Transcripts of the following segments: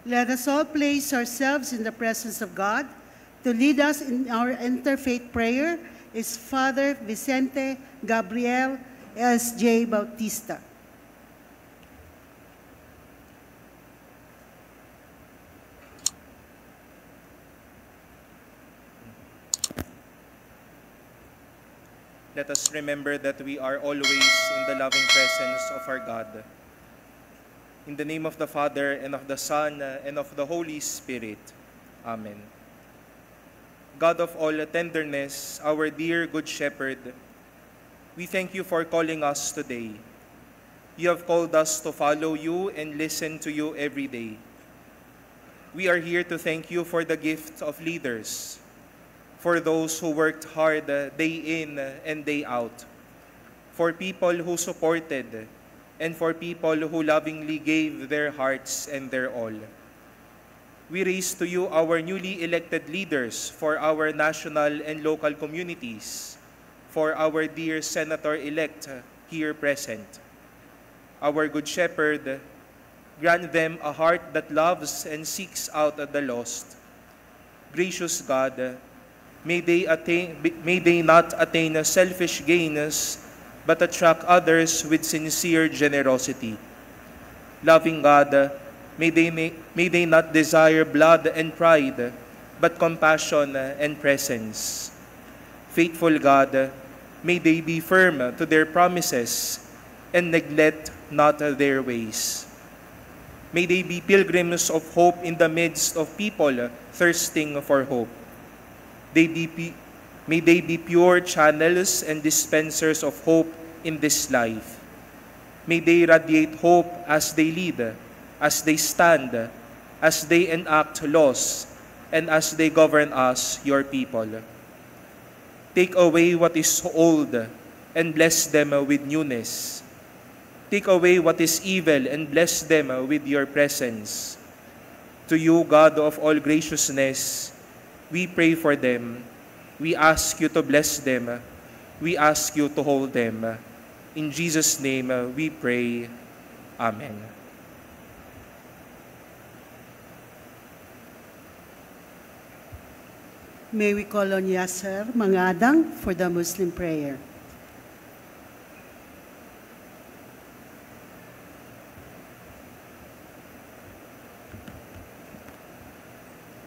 Let us all place ourselves in the presence of God. To lead us in our interfaith prayer is Father Vicente Gabriel S.J. Bautista. Let us remember that we are always in the loving presence of our God. In the name of the Father, and of the Son, and of the Holy Spirit. Amen. God of all tenderness, our dear Good Shepherd, we thank you for calling us today. You have called us to follow you and listen to you every day. We are here to thank you for the gift of leaders, for those who worked hard day in and day out, for people who supported, and for people who lovingly gave their hearts and their all. We raise to you our newly elected leaders for our national and local communities, for our dear Senator-elect here present. Our Good Shepherd, grant them a heart that loves and seeks out the lost. Gracious God, may they not attain selfish gains, but attract others with sincere generosity. Loving God, may they not desire blood and pride, but compassion and presence. Faithful God, may they be firm to their promises and neglect not their ways. May they be pilgrims of hope in the midst of people thirsting for hope. May they be pure channels and dispensers of hope in this life. May they radiate hope as they lead, as they stand, as they enact laws, and as they govern us, your people. Take away what is old and bless them with newness. Take away what is evil and bless them with your presence. To you, God of all graciousness, we pray for them. We ask you to bless them. We ask you to hold them. In Jesus' name we pray. Amen. May we call on Yasser Mangadang for the Muslim prayer.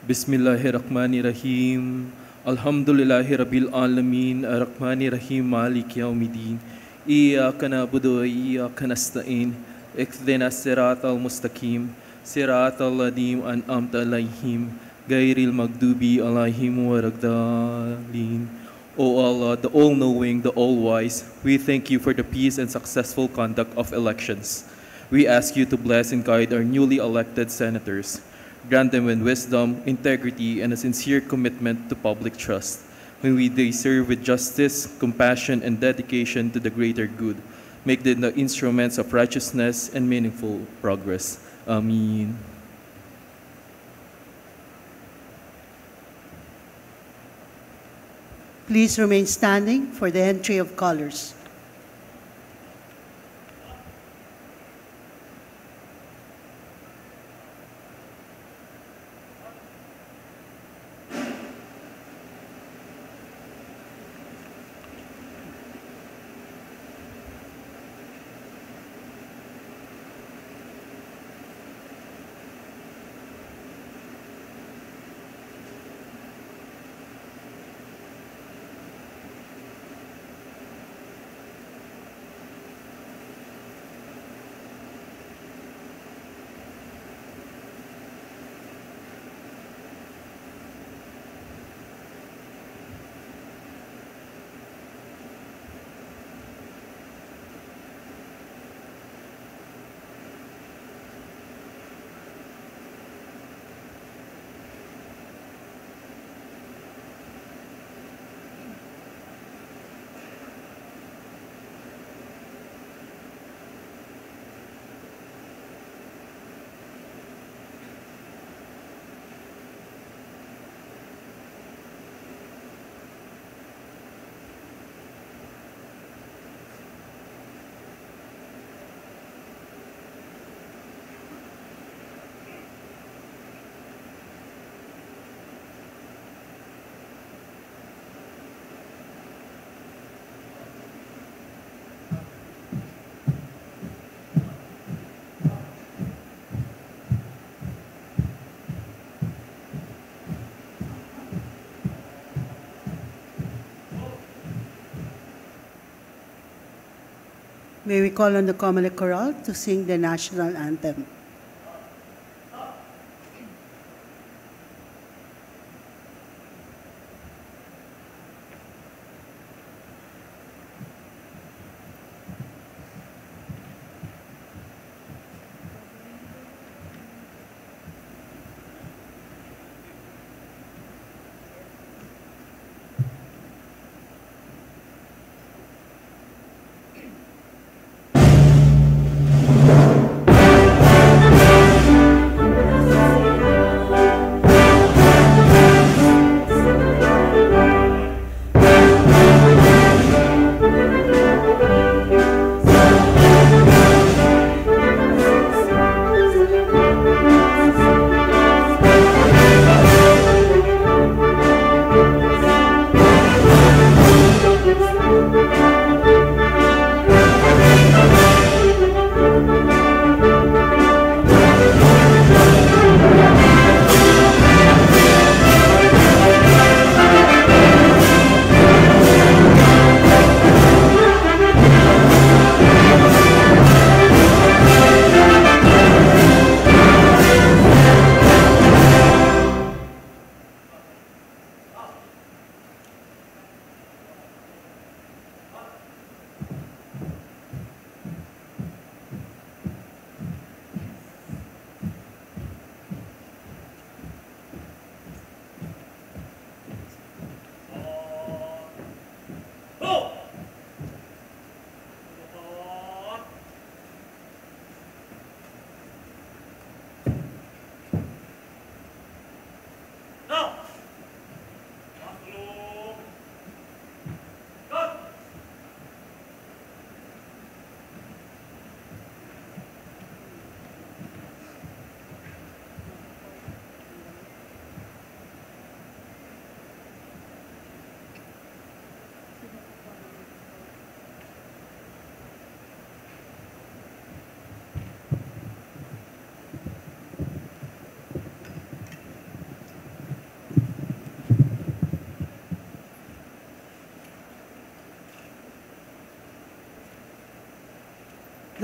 Bismillahirrahmanirrahim. Alhamdulillahi Rabbil Alamin. Ar-Rahmanirrahim. Malik Yawmiddin. Iyaka na'budu wa iyaka nasta'in. Ihdina siratal mustaqim. Siratal ladhina an'amta alayhim. Ghayril maghdubi alayhim waladdallin. O Allah, the all-knowing, the all-wise, we thank you for the peace and successful conduct of elections. We ask you to bless and guide our newly elected senators. Grant them with wisdom, integrity, and a sincere commitment to public trust. May they serve with justice, compassion, and dedication to the greater good. Make them the instruments of righteousness and meaningful progress. Amen. Please remain standing for the entry of callers. May we call on the Comelec Chorale to sing the national anthem.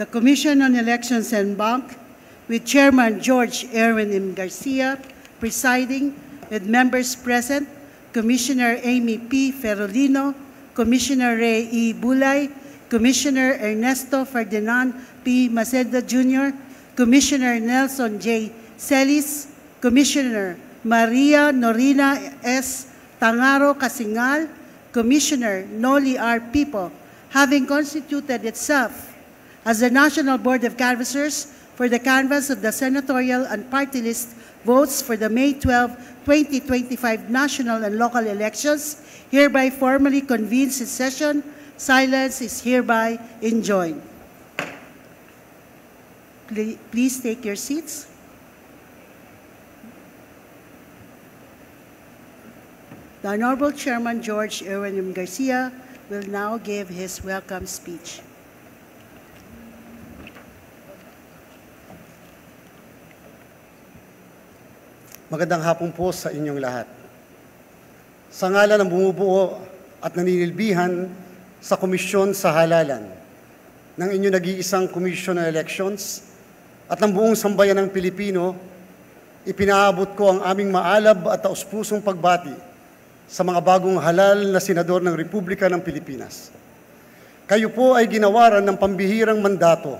The Commission on Elections and Bank, with Chairman George Erwin M. Garcia presiding, with members present, Commissioner Amy P. Ferolino, Commissioner Ray E. Bulay, Commissioner Ernesto Ferdinand P. Maceda Jr., Commissioner Nelson J. Celis, Commissioner Maria Norina S. Tangaro Casingal, Commissioner Noli R. Pipo, having constituted itself as the National Board of Canvassers for the canvass of the senatorial and party list votes for the May 12, 2025 national and local elections, hereby formally convenes its session. Silence is hereby enjoined. Please take your seats. The Honorable Chairman George Erwin M. Garcia will now give his welcome speech. Magandang hapon po sa inyong lahat. Sa ngalan ng bumubuo at naninilbihan sa Komisyon sa Halalan ng inyong nag-iisang Commission on Elections at ng buong sambayan ng Pilipino, ipinaabot ko ang aming maalab at taus-pusong pagbati sa mga bagong halal na senador ng Republika ng Pilipinas. Kayo po ay ginawaran ng pambihirang mandato,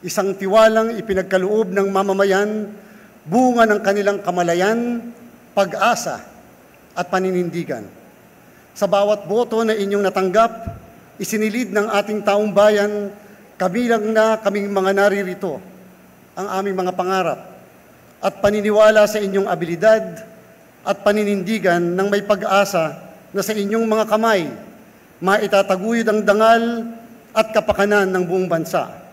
isang tiwalang ipinagkaloob ng mamamayan, bunga ng kanilang kamalayan, pag-asa at paninindigan. Sa bawat boto na inyong natanggap, isinilid ng ating taong bayan, kabilang na kaming mga naririto, ang aming mga pangarap at paniniwala sa inyong abilidad at paninindigan ng may pag-asa na sa inyong mga kamay, maitataguyod ang dangal at kapakanan ng buong bansa.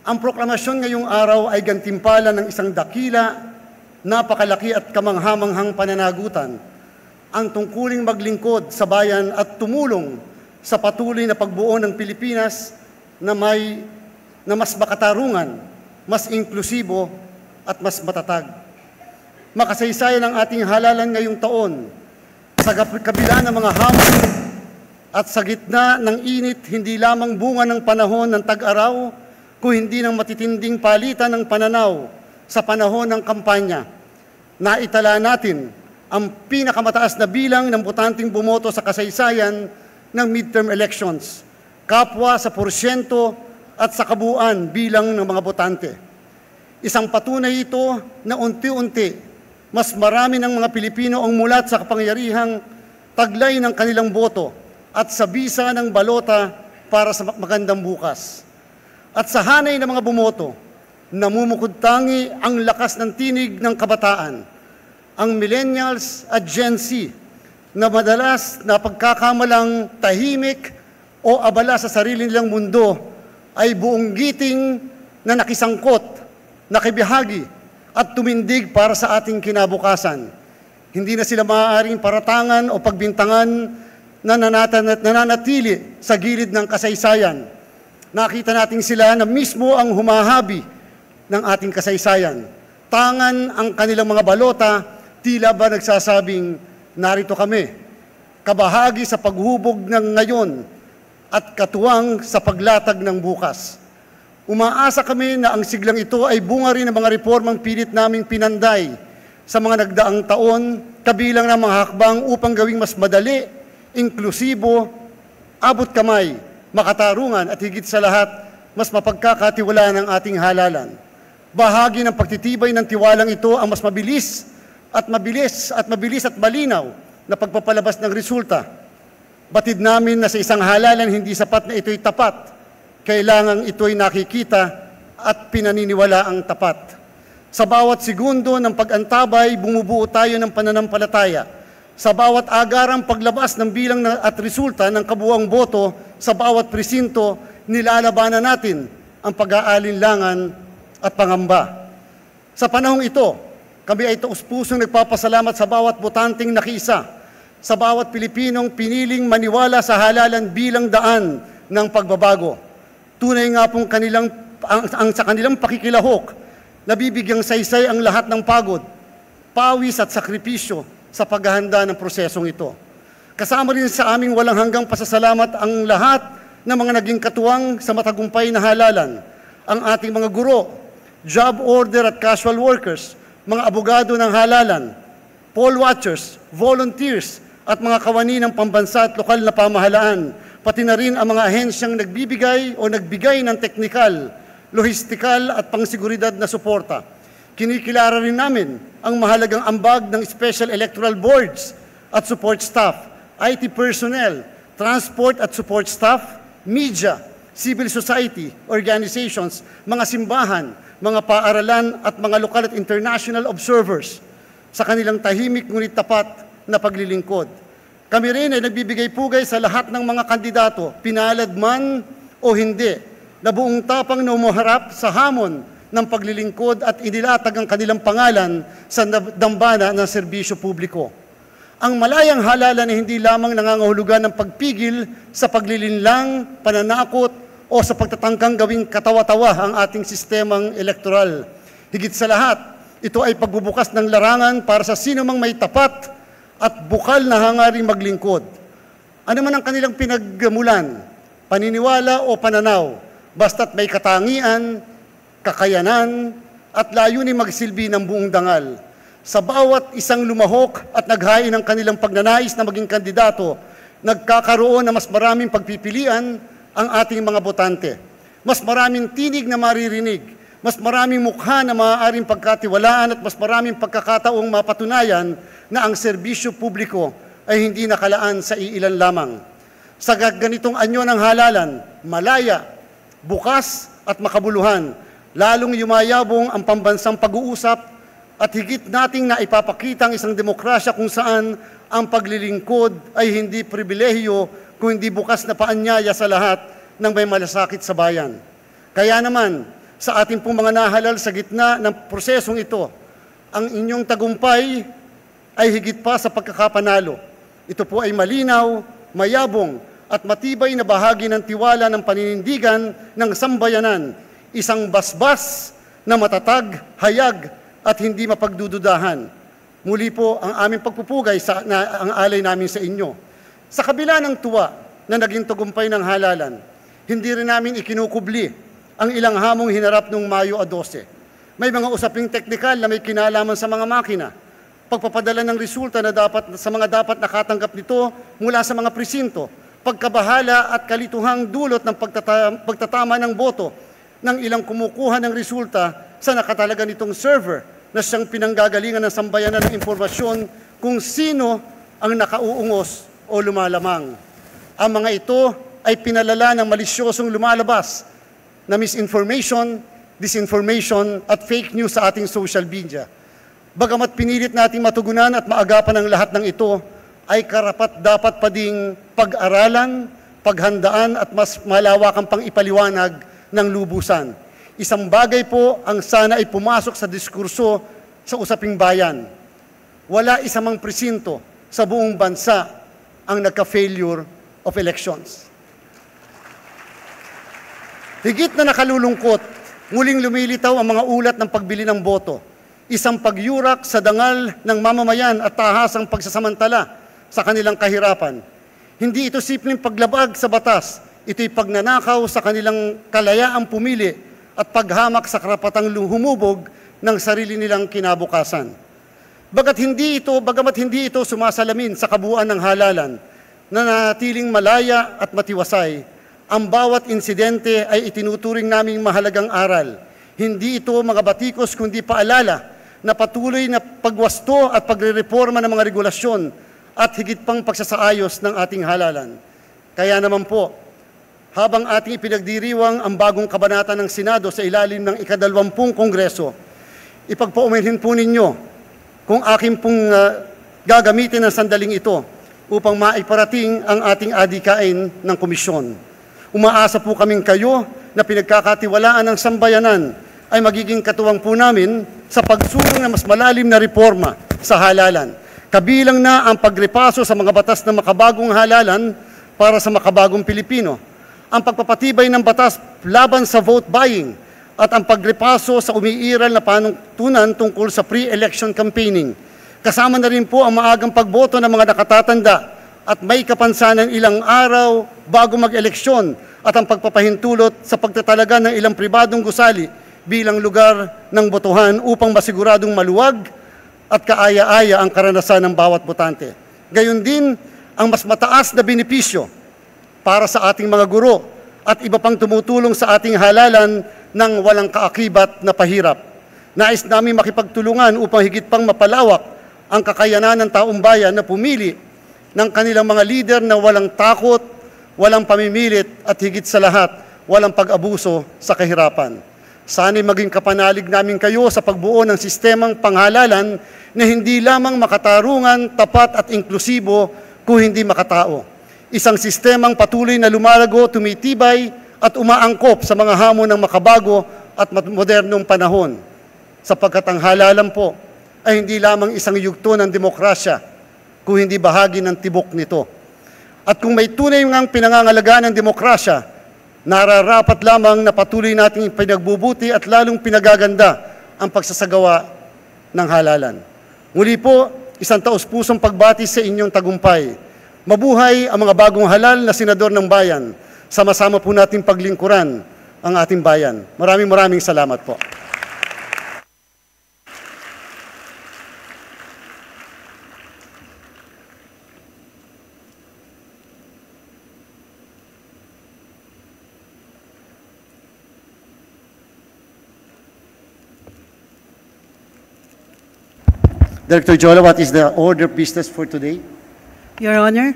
Ang proklamasyon ngayong araw ay gantimpala ng isang dakila, napakalaki at kamanghamanghang pananagutan, ang tungkuling maglingkod sa bayan at tumulong sa patuloy na pagbuo ng Pilipinas na mas makatarungan, mas inklusibo at mas matatag. Makasaysayan ang ating halalan ngayong taon sa kabila ng mga hamon At sa gitna ng init, hindi lamang bunga ng panahon ng tag-araw, kung hindi ng matitinding palitan ng pananaw sa panahon ng kampanya. Naitala natin ang pinakamataas na bilang ng botanteng bumoto sa kasaysayan ng midterm elections, kapwa sa porsyento at sa kabuuan bilang ng mga botante. Isang patunay ito na unti-unti, mas marami ng mga Pilipino ang mulat sa kapangyarihang taglay ng kanilang boto at sa bisa ng balota para sa magandang bukas. At sa hanay ng mga bumoto, namumukod tangi ang lakas ng tinig ng kabataan, ang millennials at Gen Z, na madalas na pagkakamalang tahimik o abala sa sarili nilang mundo ay buong giting na nakisangkot, nakibahagi at tumindig para sa ating kinabukasan. Hindi na sila maaaring paratangan o pagbintangan na nananatili sa gilid ng kasaysayan. Nakita natin sila na mismo ang humahabi ng ating kasaysayan. Tangan ang kanilang mga balota, tila ba nagsasabing, narito kami, kabahagi sa paghubog ng ngayon at katuwang sa paglatag ng bukas. Umaasa kami na ang siglang ito ay bunga rin ng mga reformang pilit naming pinanday sa mga nagdaang taon, kabilang ng mga hakbang upang gawing mas madali, inklusibo, abot kamay, makatarungan at higit sa lahat, mas mapagkakatiwalaan ng ating halalan. Bahagi ng pagtitibay ng tiwalang ito ang mas mabilis at malinaw na pagpapalabas ng resulta. Batid namin na sa isang halalan hindi sapat na ito'y tapat. Kailangang ito'y nakikita at pinaniniwala ang tapat. Sa bawat segundo ng pag-antabay, bumubuo tayo ng pananampalataya. Sa bawat agarang paglabas ng bilang at resulta ng kabuuang boto, sa bawat presinto, nilalabanan natin ang pag-aalinlangan at pangamba. Sa panahong ito, kami ay taus-pusong nagpapasalamat sa bawat botanteng nakiisa, sa bawat Pilipinong piniling maniwala sa halalan bilang daan ng pagbabago. Tunay nga pong sa kanilang pakikilahok, nabibigyang saysay ang lahat ng pagod, pawis at sakripisyo sa paghahanda ng prosesong ito. Kasama rin sa aming walang hanggang pasasalamat ang lahat ng mga naging katuwang sa matagumpay na halalan, ang ating mga guro, job order at casual workers, mga abogado ng halalan, poll watchers, volunteers, at mga kawani ng pambansa at lokal na pamahalaan, pati na rin ang mga ahensyang nagbibigay o nagbigay ng teknikal, lohistikal at pangsiguridad na suporta. Kinikilala rin namin ang mahalagang ambag ng special electoral boards at support staff, IT personnel, transport at support staff, media, civil society, organizations, mga simbahan, mga paaralan at mga lokal at international observers sa kanilang tahimik ngunit tapat na paglilingkod. Kami rin ay nagbibigay pugay sa lahat ng mga kandidato, pinalad man o hindi, na buong tapang na umaharap sa hamon ng paglilingkod at inilatag ang kanilang pangalan sa dambana ng serbisyo publiko. Ang malayang halalan ay hindi lamang nangangahulugan ng pagpigil sa paglilinlang, pananakot o sa pagtatangkang gawing katawa-tawa ang ating sistemang elektoral. Higit sa lahat, ito ay pagbubukas ng larangan para sa sinumang may tapat at bukal na hangaring maglingkod. Ano man ang kanilang pinagmulan, paniniwala o pananaw, basta't may katangian, kakayanan, at layuning magsilbi ng buong dangal. Sa bawat isang lumahok at naghain ng kanilang pagnanais na maging kandidato, nagkakaroon na mas maraming pagpipilian ang ating mga botante. Mas maraming tinig na maririnig, mas maraming mukha na maaaring pagkatiwalaan at mas maraming pagkakataong mapatunayan na ang serbisyo publiko ay hindi nakalaan sa iilan lamang. Sa ganitong anyo ng halalan, malaya, bukas at makabuluhan, lalong yumayabong ang pambansang pag-uusap at higit nating na ipapakita ang isang demokrasya kung saan ang paglilingkod ay hindi pribilehiyo kundi bukas na paanyaya sa lahat ng may malasakit sa bayan. Kaya naman, sa ating pong mga nahalal sa gitna ng prosesong ito, ang inyong tagumpay ay higit pa sa pagkakapanalo. Ito po ay malinaw, mayabong at matibay na bahagi ng tiwala ng paninindigan ng sambayanan, isang basbas na matatag, hayag at hindi mapagdududahan. Muli po ang aming pagpupugay ang alay namin sa inyo. Sa kabila ng tuwa na naging tagumpay ng halalan. Hindi rin namin ikinukubli ang ilang hamong hinarap noong Mayo 12. May mga usaping teknikal na may kinalaman sa mga makina. Pagpapadala ng resulta na sa mga dapat nakatanggap nito mula sa mga presinto. Pagkabahala at kalituhang dulot ng pagtatama ng boto ng ilang kumukuha ng resulta sa nakatalaga nitong server na siyang pinanggagalingan ng sambayanan ng impormasyon kung sino ang nakauungos o lumalamang. Ang mga ito ay pinalala ng malisyosong lumalabas na misinformation, disinformation at fake news sa ating social media. Bagamat pinilit nating matugunan at maagapan ang lahat ng ito, ay karapat-dapat pa ding pag-aralan, paghandaan at mas malawakang pang ipaliwanag ng lubusan. Isang bagay po ang sana ay pumasok sa diskurso sa usaping bayan. Wala isamang presinto sa buong bansa ang nagka-failure of elections. Higit na nakalulungkot, muling lumilitaw ang mga ulat ng pagbili ng boto. Isang pagyurak sa dangal ng mamamayan at tahasang pagsasamantala sa kanilang kahirapan. Hindi ito simpleng paglabag sa batas, ito'y pagnanakaw sa kanilang kalayaang pumili at paghamak sa karapatang humubog ng sarili nilang kinabukasan. Bagamat hindi ito sumasalamin sa kabuuan ng halalan, na natiling malaya at matiwasay, ang bawat insidente ay itinuturing naming mahalagang aral. Hindi ito mga batikos kundi paalala na patuloy na pagwasto at pagrereforma ng mga regulasyon at higit pang pagsasaayos ng ating halalan. Kaya naman po, habang ating ipinagdiriwang ang bagong kabanata ng Senado sa ilalim ng ika-20 Kongreso, ipagpaumanhin po ninyo kung aking pong gagamitin ang sandaling ito upang maiparating ang ating adikain ng komisyon. Umaasa po kaming kayo na pinagkakatiwalaan ng sambayanan ay magiging katuwang po namin sa pagsulong ng mas malalim na reforma sa halalan. Kabilang na ang pagrepaso sa mga batas ng makabagong halalan para sa makabagong Pilipino, ang pagpapatibay ng batas laban sa vote buying, at ang pagrepaso sa umiiral na panuntunan tungkol sa pre-election campaigning. Kasama na rin po ang maagang pagboto ng mga nakatatanda at may kapansanan ilang araw bago mag-eleksyon at ang pagpapahintulot sa pagtatalaga ng ilang pribadong gusali bilang lugar ng botohan upang masiguradong maluwag at kaaya-aya ang karanasan ng bawat botante. Gayon din ang mas mataas na benepisyo para sa ating mga guro at iba pang tumutulong sa ating halalan ng walang kaakibat na pahirap. Nais namin makipagtulungan upang higit pang mapalawak ang kakayanan ng taong bayan na pumili ng kanilang mga lider na walang takot, walang pamimilit at higit sa lahat, walang pag-abuso sa kahirapan. Sana'y maging kapanalig namin kayo sa pagbuo ng sistemang panghalalan na hindi lamang makatarungan, tapat at inklusibo kung hindi makatao. Isang sistemang patuloy na lumalago, tumitibay at umaangkop sa mga hamon ng makabago at modernong panahon. Sapagkat ang halalan po ay hindi lamang isang yugto ng demokrasya, kung hindi bahagi ng tibok nito. At kung may tunay ngang pinangangalagaan ng demokrasya, nararapat lamang na patuloy nating pinagbubuti at lalong pinagaganda ang pagsasagawa ng halalan. Muli po, isang taos-pusong pagbati sa inyong tagumpay. Mabuhay ang mga bagong halal na senador ng bayan. Sama-sama po nating paglingkuran ang ating bayan. Maraming salamat po. Director Jola, what is the order of business for today? Your Honor,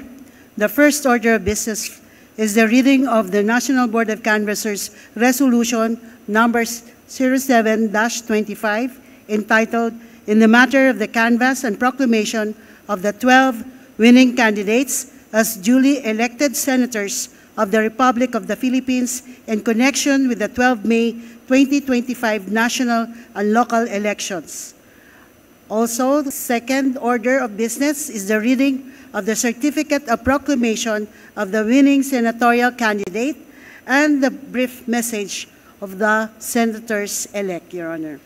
the first order of business is the reading of the National Board of Canvassers Resolution number 07-25 entitled In the Matter of the Canvass and Proclamation of the 12 winning candidates as duly elected senators of the Republic of the Philippines in connection with the 12 May 2025 national and local elections. Also, the second order of business is the reading of the Certificate of Proclamation of the winning senatorial candidate and the brief message of the senators-elect, Your Honor.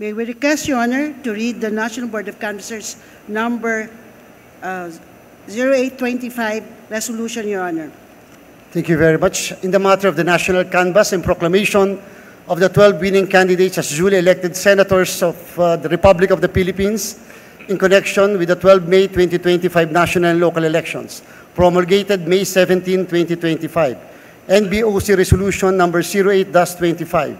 May we request, Your Honor, to read the National Board of Canvassers number 0825 resolution, Your Honor. Thank you very much. In the matter of the national canvass and proclamation of the 12 winning candidates as duly elected senators of the Republic of the Philippines in connection with the 12 May 2025 national and local elections, promulgated May 17, 2025, NBOC Resolution number 08-25.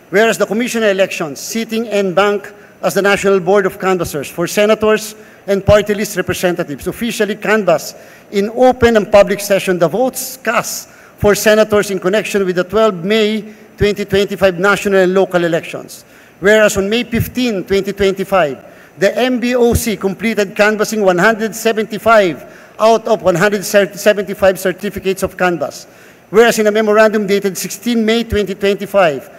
Whereas the Commission on Elections, sitting en banc as the National Board of Canvassers for senators and party list representatives, officially canvass in open and public session the votes cast for senators in connection with the 12 May 2025 national and local elections. Whereas on May 15, 2025, the MBOC completed canvassing 175 out of 175 certificates of canvass. Whereas in a memorandum dated 16 May 2025,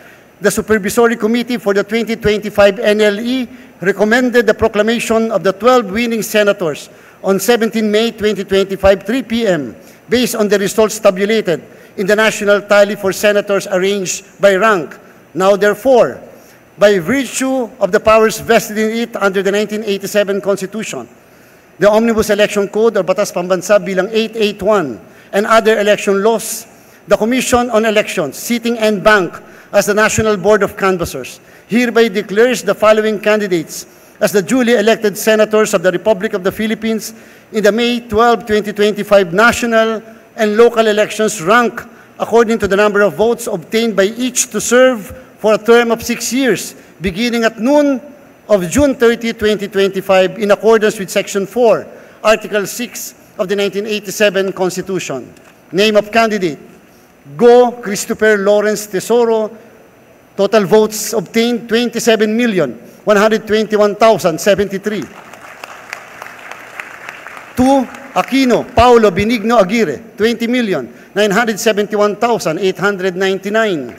the Supervisory Committee for the 2025 NLE recommended the proclamation of the 12 winning senators on 17 May 2025, 3 p.m., based on the results tabulated in the national tally for senators arranged by rank. Now, therefore, by virtue of the powers vested in it under the 1987 Constitution, the Omnibus Election Code or Batas Pambansa bilang 881 and other election laws, the Commission on Elections, sitting en banc as the National Board of Canvassers, hereby declares the following candidates as the duly elected senators of the Republic of the Philippines in the May 12, 2025 national and local elections, rank according to the number of votes obtained by each to serve for a term of 6 years, beginning at noon of June 30, 2025, in accordance with Section 4, Article 6 of the 1987 Constitution. Name of candidate: Go Christopher Lawrence Tesoro. Total votes obtained 27,121,073. 2. Aquino Paulo Benigno Aguirre, 20,971,899.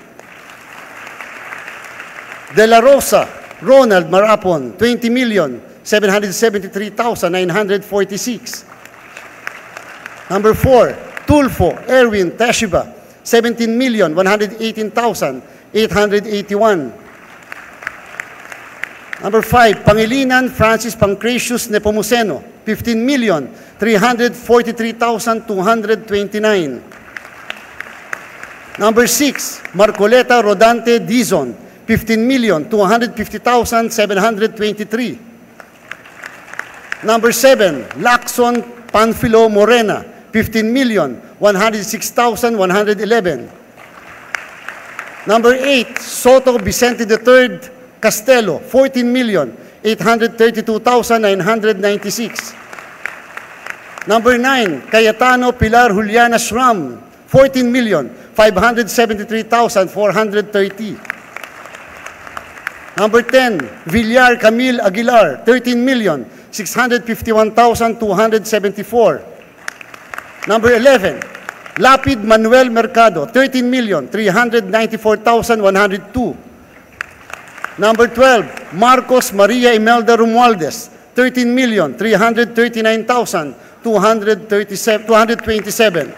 De La Rosa Ronald Marapon, 20,773,946. Number 4. Tulfo Erwin Teshiba, 17,118,881. Number 5, Pangilinan Francis Pancratius Nepomuceno, 15,343,229. Number 6, Marcoleta Rodante Dizon, 15,250,723. Number 7, Lacson Panfilo Morena, 15,106,111. Number 8, Soto Vicente III Castelo, 14,832,996. Number 9, Cayetano Pilar Juliana Shram, 14,573,430. Number 10, Villar Camille Aguilar, 13,651,274. Number 11, Lapid Manuel Mercado, 13,394,102. Number 12, Marcos Maria Imelda Romualdez, 13,339,227.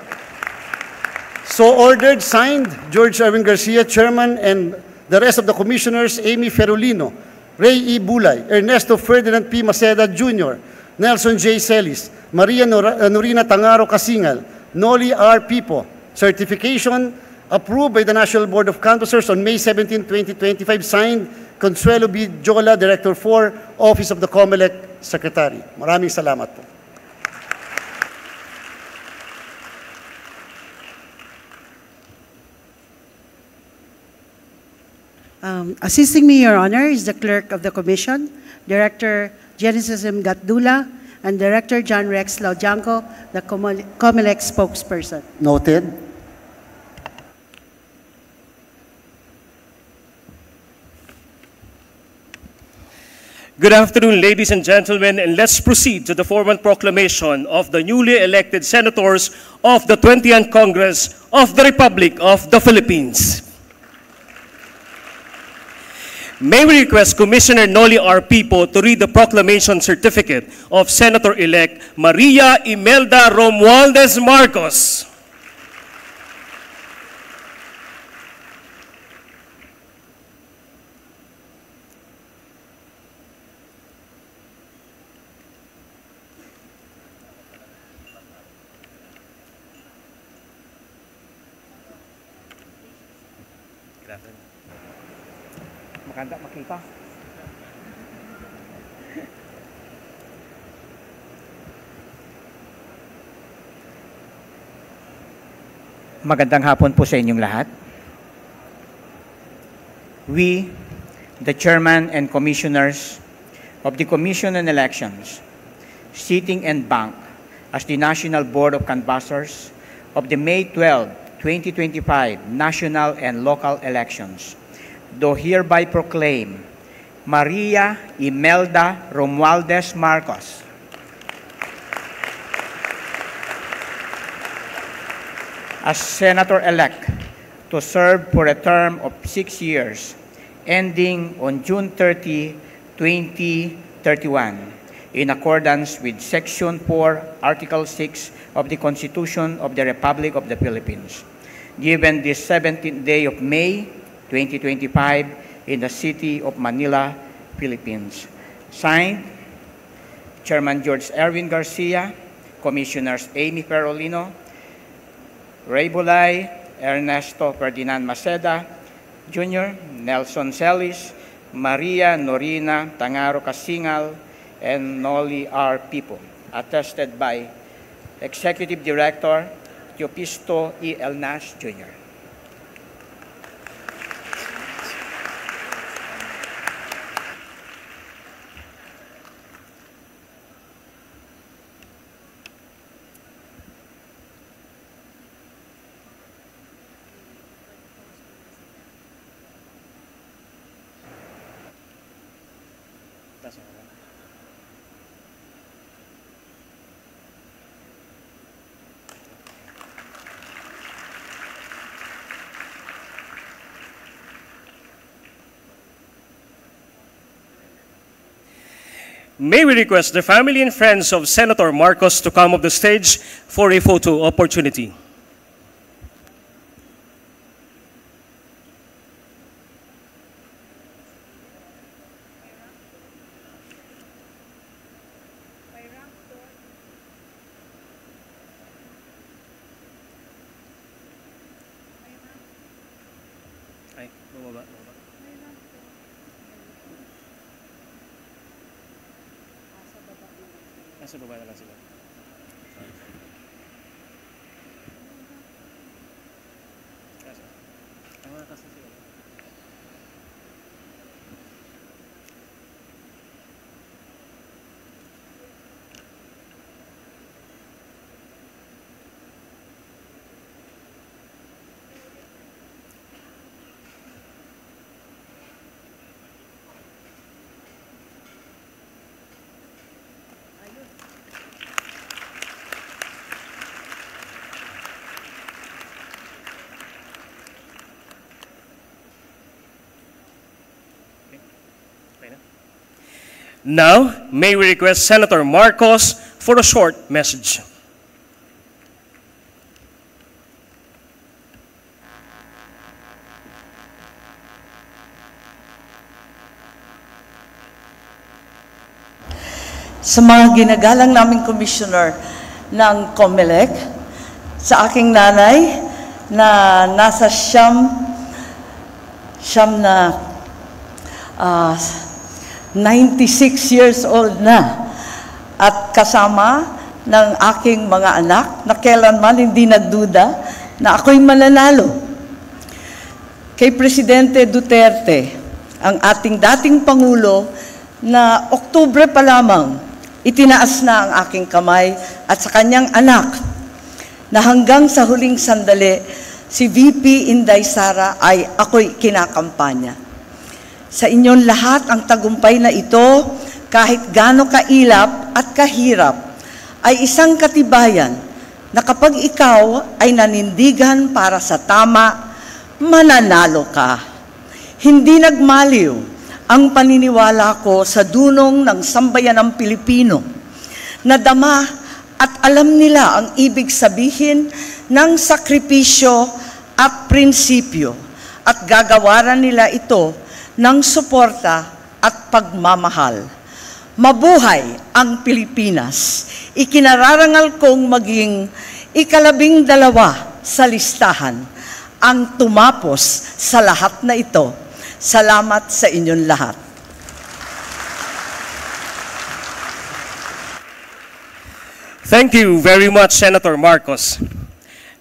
So ordered, signed, George Erwin Garcia, Chairman, and the rest of the Commissioners, Amy Ferolino, Ray E. Bulay, Ernesto Ferdinand P. Maceda Jr., Nelson J. Celis, Maria Norina Tangaro Kasingal, Noli R. Pipo. Certification approved by the National Board of Canvassers on May 17, 2025, signed Consuelo B. Jola, Director 4, Office of the COMELEC Secretary. Maraming salamat po. Assisting me, Your Honor, is the Clerk of the Commission, Director Genesis M. Gatdula, and Director John Rex Laudianco, the COMELEC spokesperson. Noted. Good afternoon, ladies and gentlemen, and let's proceed to the formal proclamation of the newly elected senators of the 20th Congress of the Republic of the Philippines. May we request Commissioner Noli R. Pipo to read the proclamation certificate of Senator-elect Maria Imelda Romualdez Marcos. Maganda makita. Magandang hapon po sa inyong lahat. We, the Chairman and Commissioners of the Commission on Elections, sitting en banc as the National Board of Canvassers of the May 12, 2025 national and local elections, do hereby proclaim Maria Imelda Romualdez Marcos as Senator-elect to serve for a term of 6 years, ending on June 30, 2031, in accordance with Section 4, Article 6 of the Constitution of the Republic of the Philippines, given this 17th day of May, 2025, in the city of Manila, Philippines. Signed, Chairman George Erwin Garcia, Commissioners Amy Perolino, Ray Bulay, Ernesto Ferdinand Maceda, Jr., Nelson Celis, Maria Norina Tangaro Casingal, and Noli R. Pipo, attested by Executive Director Teopisto E. El Nash, Jr. May we request the family and friends of Senator Marcos to come up the stage for a photo opportunity. Ay, bumaba. Nasa baba na lang sila. Kasi sila. Now, may we request Senator Marcos for a short message. Sa mga ginagalang naming commissioner ng COMELEC, sa aking nanay na nasa siyam na 96 years old na, at kasama ng aking mga anak na kailanman hindi nagduda na ako'y mananalo. Kay Presidente Duterte, ang ating dating Pangulo, na Oktubre pa lamang itinaas na ang aking kamay, at sa kanyang anak na hanggang sa huling sandali si VP Inday Sara ay ako'y kinakampanya. Sa inyong lahat, ang tagumpay na ito, kahit gaano kailap at kahirap, ay isang katibayan na kapag ikaw ay nanindigan para sa tama, mananalo ka. Hindi nagmaliw ang paniniwala ko sa dunong ng sambayanang Pilipino, na dama at alam nila ang ibig sabihin ng sakripisyo at prinsipyo, at gagawaran nila ito ng suporta at pagmamahal. Mabuhay ang Pilipinas! Ikinararangal kong maging ika-12 sa listahan. ang tumapos sa lahat na ito. Salamat sa inyong lahat. Thank you very much, Senator Marcos.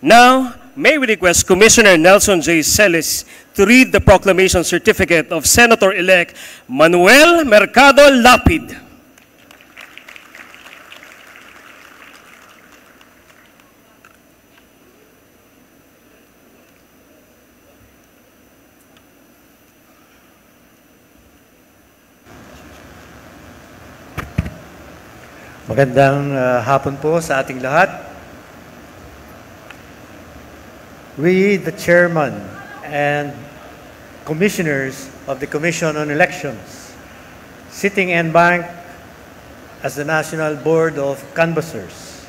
Now, may we request Commissioner Nelson J. Celis to read the proclamation certificate of Senator-elect Manuel Mercado Lapid. Magandang hapon po sa ating lahat. We, the chairman and commissioners of the Commission on Elections, sitting en banc as the National Board of Canvassers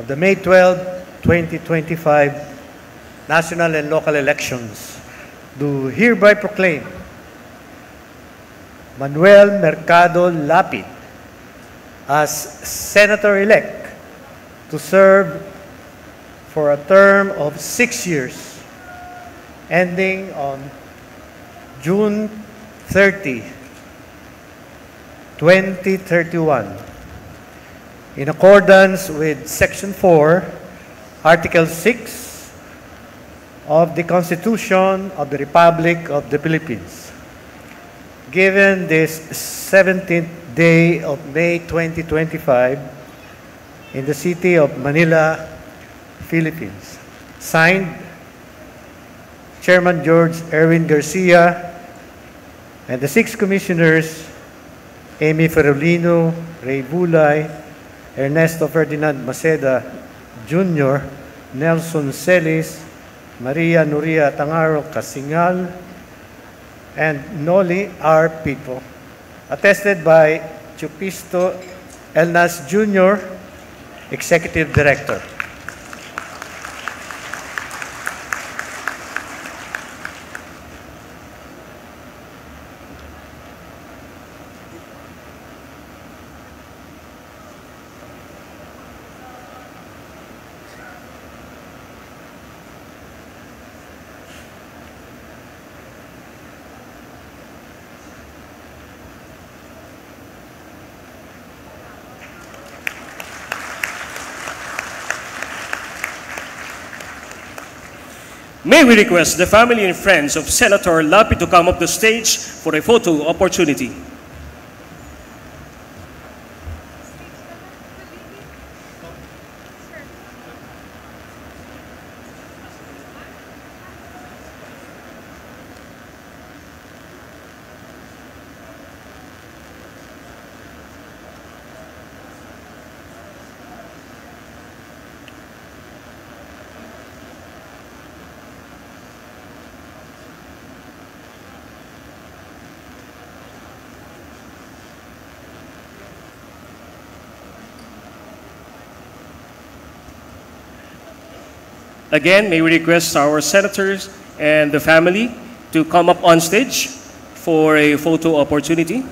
of the May 12, 2025 national and local elections, do hereby proclaim Manuel Mercado Lapid as Senator-elect to serve for a term of 6 years, ending on June 30, 2031, in accordance with Section 4, Article 6 of the Constitution of the Republic of the Philippines. Given this 17th day of May 2025 in the city of Manila, Philippines. Signed, Chairman George Erwin Garcia and the 6 commissioners, Amy Ferolino, Ray Bulay, Ernesto Ferdinand Maceda Jr., Nelson Celis, Maria Nuria Tangaro Casingal, and Noli R. Pipo. Attested by Chupisto Elnas Jr., Executive Director. May we request the family and friends of Senator Lapid to come up the stage for a photo opportunity. Again, may we request our senators and the family to come up on stage for a photo opportunity.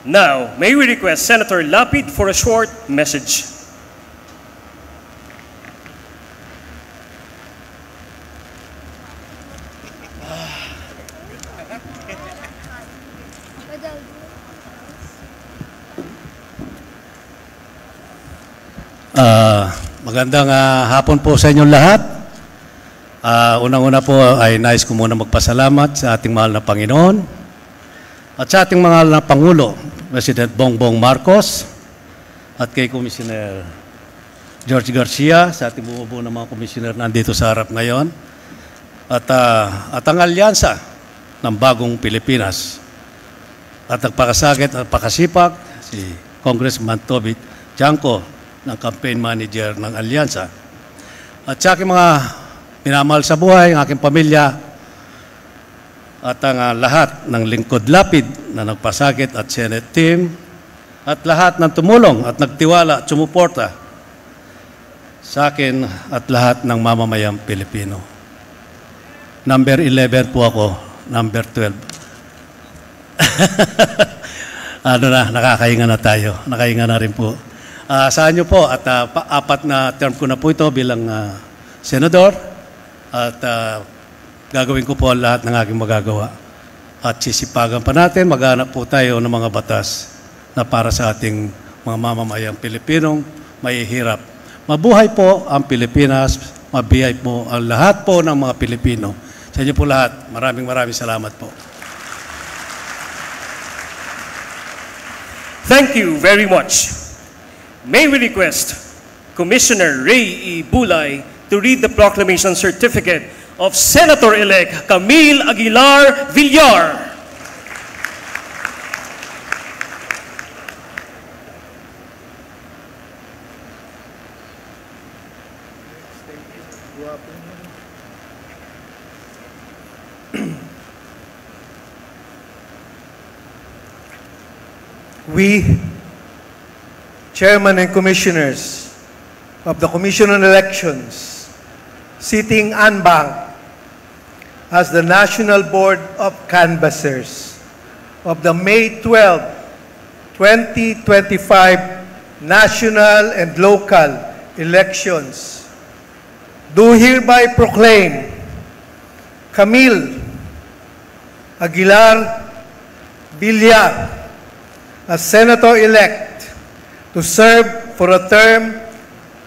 Now, may we request Senator Lapid for a short message. Magandang hapon po sa inyong lahat. Unang-una po ay nais ko muna magpasalamat sa ating mahal na Panginoon at sa ating mahal na Pangulo, President Bongbong Marcos, at kay Commissioner George Garcia, sa ating bumubuo ng mga commissioner nandito sa harap ngayon, at ang alyansa ng Bagong Pilipinas. At nagpakasakit at pakasipag si Congressman Toby Chanco ng campaign manager ng alyansa. At sa aking mga minamahal sa buhay, ang aking pamilya, at ang lahat ng lingkod lapid na nagpasakit at Senate team, at lahat ng tumulong at nagtiwala at sumuporta sa akin at lahat ng mamamayang Pilipino. Number 11 po ako, number 12. Nakakahinga na tayo. Nakahinga na rin po. Sa inyo po, at 4 na term ko na po ito bilang senador, at gagawin ko po lahat ng aking magagawa. At sisipagan pa natin, maghanap po tayo ng mga batas na para sa ating mga mamamayang Pilipinong mahihirap. Mabuhay po ang Pilipinas, mabihay po ang lahat po ng mga Pilipino. Sa inyo po lahat, maraming salamat po. Thank you very much. May we request Commissioner Ray E. Bulay to read the proclamation certificate of Senator-elect Camille Aguilar Villar. We, Chairman and Commissioners of the Commission on Elections, sitting en banc as the National Board of Canvassers of the May 12, 2025 national and local elections, do hereby proclaim Camille Aguilar Villar as Senator-elect to serve for a term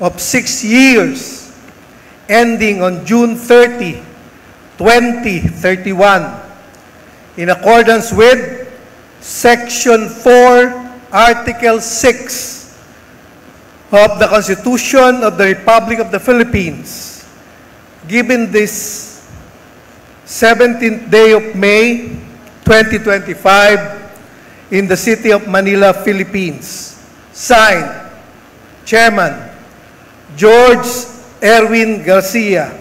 of 6 years ending on June 30, 2031, in accordance with Section 4, Article 6 of the Constitution of the Republic of the Philippines, given this 17th day of May, 2025, in the city of Manila, Philippines. Signed, Chairman George Erwin Garcia,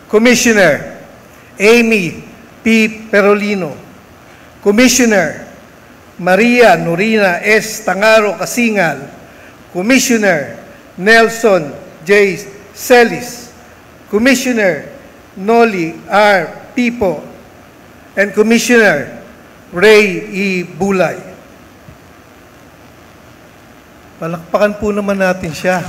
Commissioner Amy P. Perolino, Commissioner Maria Norina S. Tangaro Kasingal, Commissioner Nelson J. Celis, Commissioner Noli R. Pipo, and Commissioner Ray E. Bulay. Palakpakan po naman natin siya.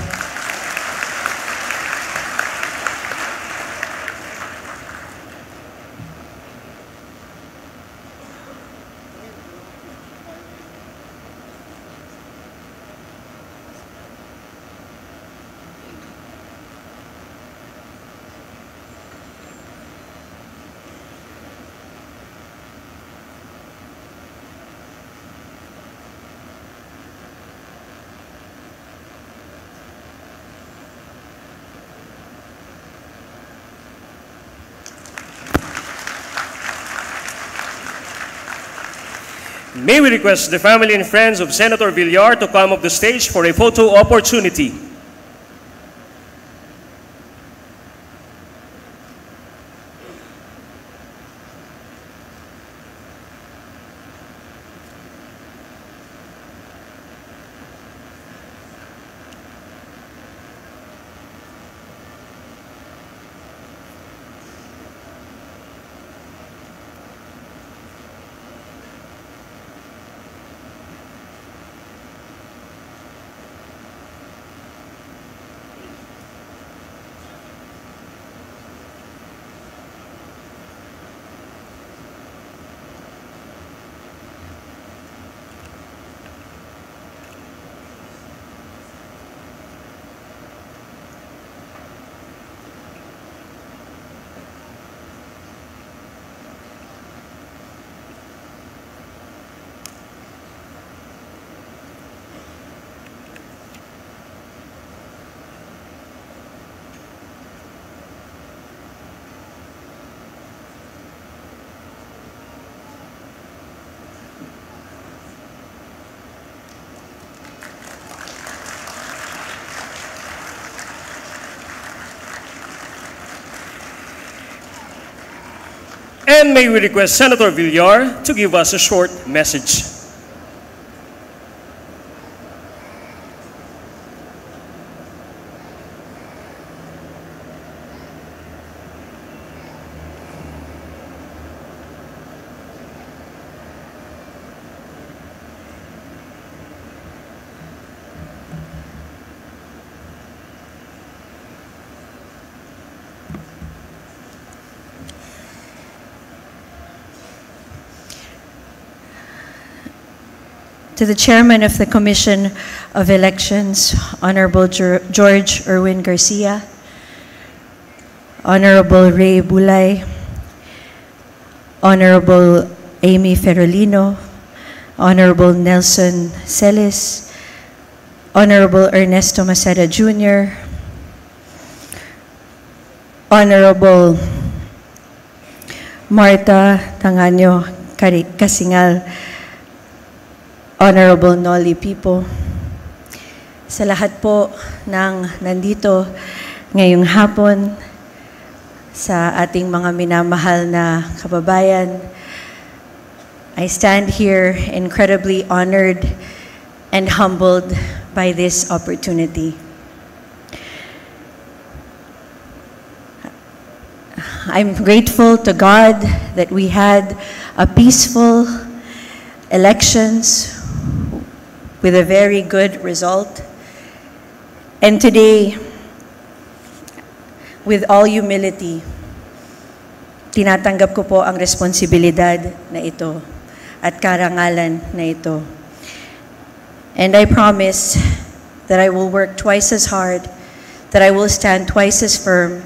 May we request the family and friends of Senator Villar to come up the stage for a photo opportunity. And may we request Senator Villar to give us a short message. To the Chairman of the Commission of Elections, Honorable George Erwin Garcia, Honorable Ray Bulay, Honorable Amy Ferolino, Honorable Nelson Celis, Honorable Ernesto Maceda Jr., Honorable Marta Tangaño Kasingal, Honorable Noli Pipo, sa lahat po ng nandito ngayong hapon, sa ating mga minamahal na kababayan, I stand here incredibly honored and humbled by this opportunity. I'm grateful to God that we had a peaceful elections with a very good result. And today, with all humility, tinatanggap ko po ang responsibilidad na ito at karangalan na ito. And I promise that I will work twice as hard, that I will stand twice as firm,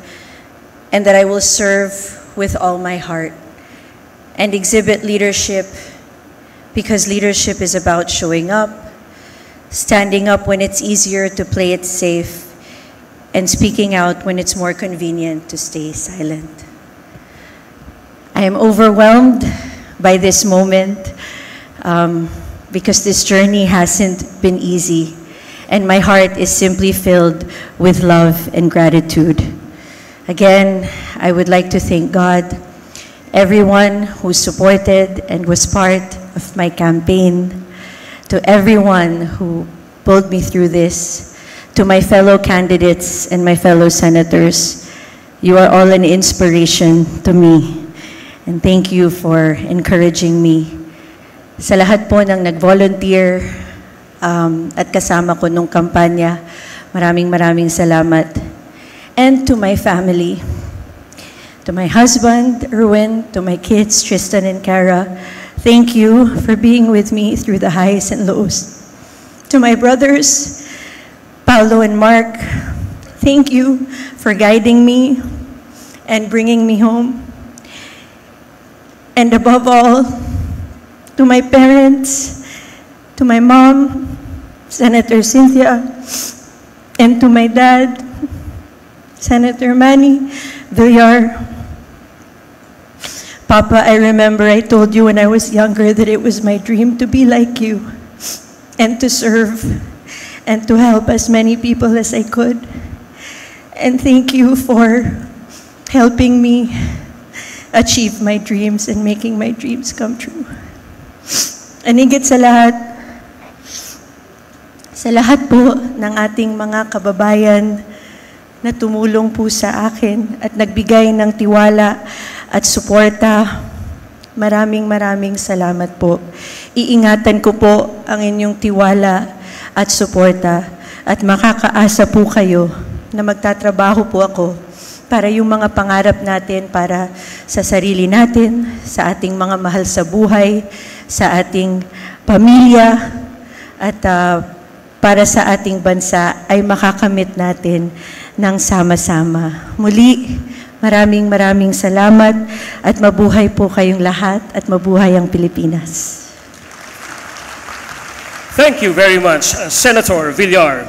and that I will serve with all my heart and exhibit leadership, because leadership is about showing up, standing up when it's easier to play it safe, and speaking out when it's more convenient to stay silent. I am overwhelmed by this moment because this journey hasn't been easy, and my heart is simply filled with love and gratitude. Again, I would like to thank God, everyone who supported and was part of my campaign, to everyone who pulled me through this, to my fellow candidates and my fellow senators. You are all an inspiration to me, and thank you for encouraging me. Sa lahat po ng nag-volunteer at kasama ko nung kampanya, maraming salamat. And to my family, to my husband, Erwin, to my kids, Tristan and Cara, thank you for being with me through the highs and lows. To my brothers, Paolo and Mark, thank you for guiding me and bringing me home. And above all, to my parents, to my mom, Senator Cynthia, and to my dad, Senator Manny Villar. Papa, I remember I told you when I was younger that it was my dream to be like you and to serve and to help as many people as I could. And thank you for helping me achieve my dreams and making my dreams come true. And higit sa lahat po ng ating mga kababayan na tumulong po sa akin at nagbigay ng tiwala at suporta, maraming salamat po. Iingatan ko po ang inyong tiwala at suporta at makakaasa po kayo na magtatrabaho po ako para yung mga pangarap natin para sa sarili natin, sa ating mga mahal sa buhay, sa ating pamilya, at para sa ating bansa ay makakamit natin ng sama-sama. Muli, maraming salamat at mabuhay po kayong lahat at mabuhay ang Pilipinas. Thank you very much, Senator Villar.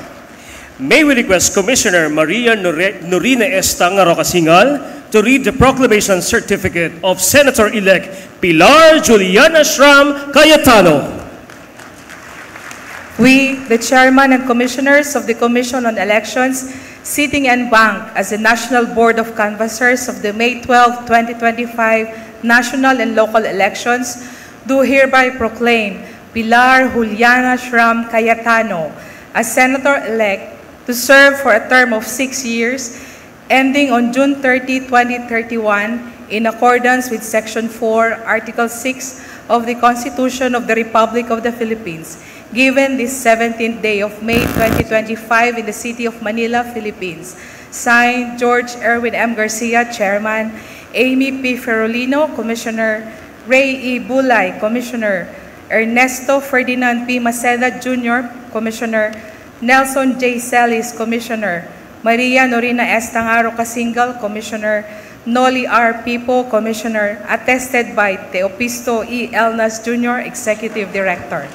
May we request Commissioner Maria Norina Estang Rocasingal to read the proclamation certificate of Senator-elect Pilar Juliana Shram Cayetano. We, the Chairman and Commissioners of the Commission on Elections, sitting en banc as the National Board of Canvassers of the May 12, 2025 national and local elections, do hereby proclaim Pilar Juliana Shram Cayetano as Senator-elect to serve for a term of 6 years, ending on June 30, 2031, in accordance with Section 4, Article 6 of the Constitution of the Republic of the Philippines, given this 17th day of May 2025 in the city of Manila, Philippines. Signed, George Erwin M. Garcia, Chairman, Amy P. Ferolino, Commissioner, Ray E. Bulay, Commissioner, Ernesto Ferdinand P. Maceda Jr., Commissioner, Nelson J. Celis, Commissioner, Maria Norina S. Tangaro Kasingal, Commissioner, Noli R. Pipo, Commissioner, attested by Teopisto E. Elnas Jr., Executive Director.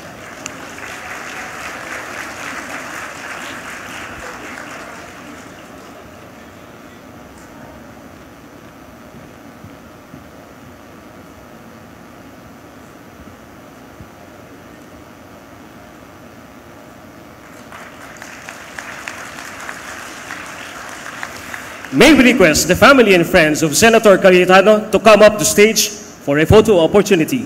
May we request the family and friends of Senator Cayetano to come up to stage for a photo opportunity.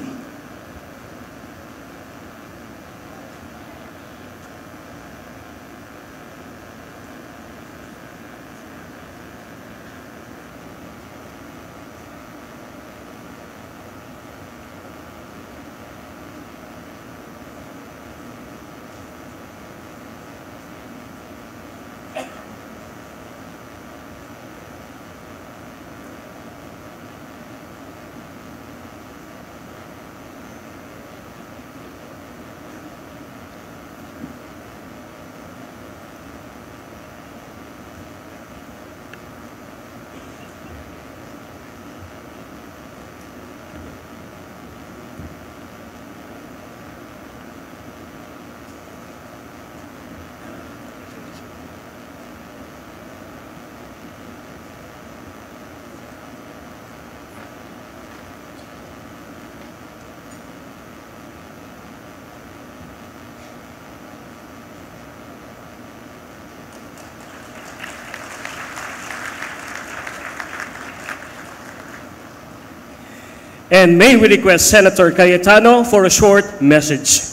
And may we request Senator Cayetano for a short message.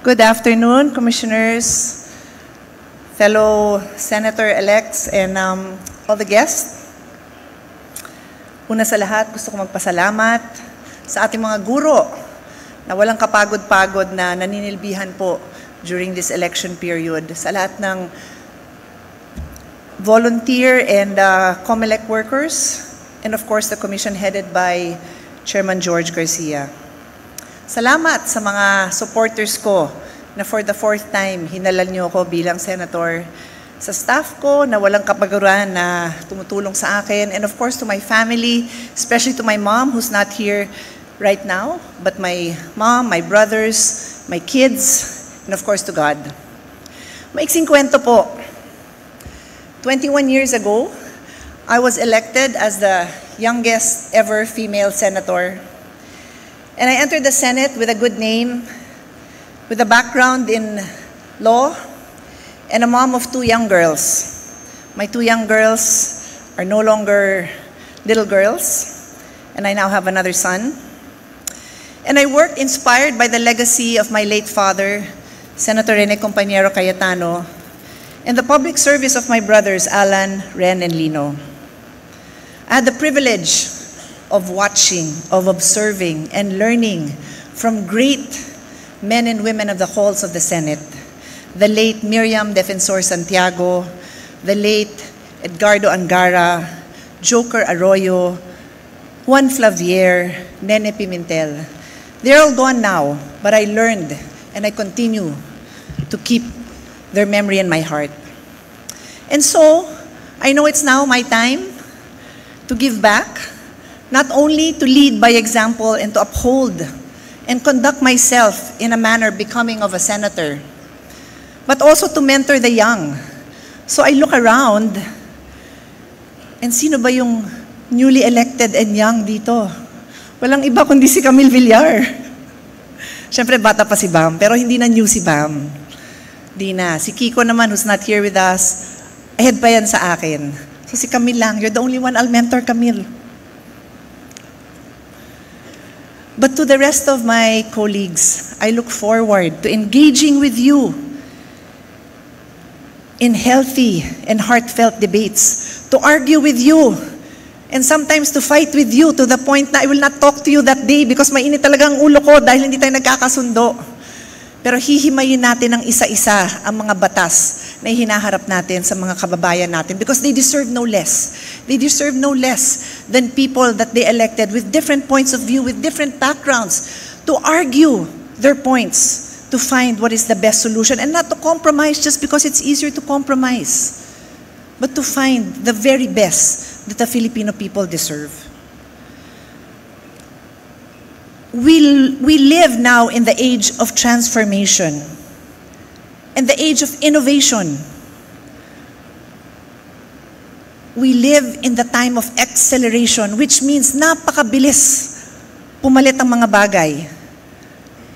Good afternoon, Commissioners, fellow Senator-elects, and all the guests. Una sa lahat, gusto ko magpasalamat sa ating mga guro na walang kapagod-pagod na naninilbihan po during this election period. Sa lahat ng volunteer and COMELEC workers, and of course the commission headed by Chairman George Garcia. Salamat sa mga supporters ko na for the 4th time hinalal niyo ako bilang senator, sa staff ko na walang kapaguran na tumutulong sa akin, and of course to my family, especially to my mom who's not here right now, but my mom, my brothers, my kids, and of course to God. Maiksing kwento po. 21 years ago, I was elected as the youngest ever female senator. And I entered the Senate with a good name, with a background in law, and a mom of 2 young girls. My 2 young girls are no longer little girls, and I now have another son. And I worked inspired by the legacy of my late father, Senator Rene Compañero Cayetano, and the public service of my brothers, Alan, Ren, and Lino. I had the privilege of watching, of observing, and learning from great men and women of the halls of the Senate. The late Miriam Defensor Santiago, the late Edgardo Angara, Joker Arroyo, Juan Flavier, Nene Pimentel. They're all gone now, but I learned and I continue to keep their memory in my heart. And so, I know it's now my time to give back, not only to lead by example and to uphold and conduct myself in a manner becoming of a senator, but also to mentor the young. So I look around And sino ba yung newly elected and young dito? Walang iba kundi si Camille Villar. Siyempre, bata pa si Bam, pero hindi na new si Bam. Di na. Si Kiko naman, who's not here with us, ahead pa yan sa akin. So si Camille lang, you're the only one I'll mentor, Camille. But to the rest of my colleagues, I look forward to engaging with you in healthy and heartfelt debates, to argue with you, and sometimes to fight with you to the point na I will not talk to you that day because mainit talaga ang ulo ko dahil hindi tayo nagkakasundo. Pero hihimayin natin ng isa-isa ang mga batas na hinaharap natin sa mga kababayan natin because they deserve no less. They deserve no less than people that they elected with different points of view, with different backgrounds, to argue their points, to find what is the best solution and not to compromise just because it's easier to compromise, but to find the very best that the Filipino people deserve. We live now in the age of transformation and the age of innovation. We live in the time of acceleration, which means napakabilis pumalit ang mga bagay.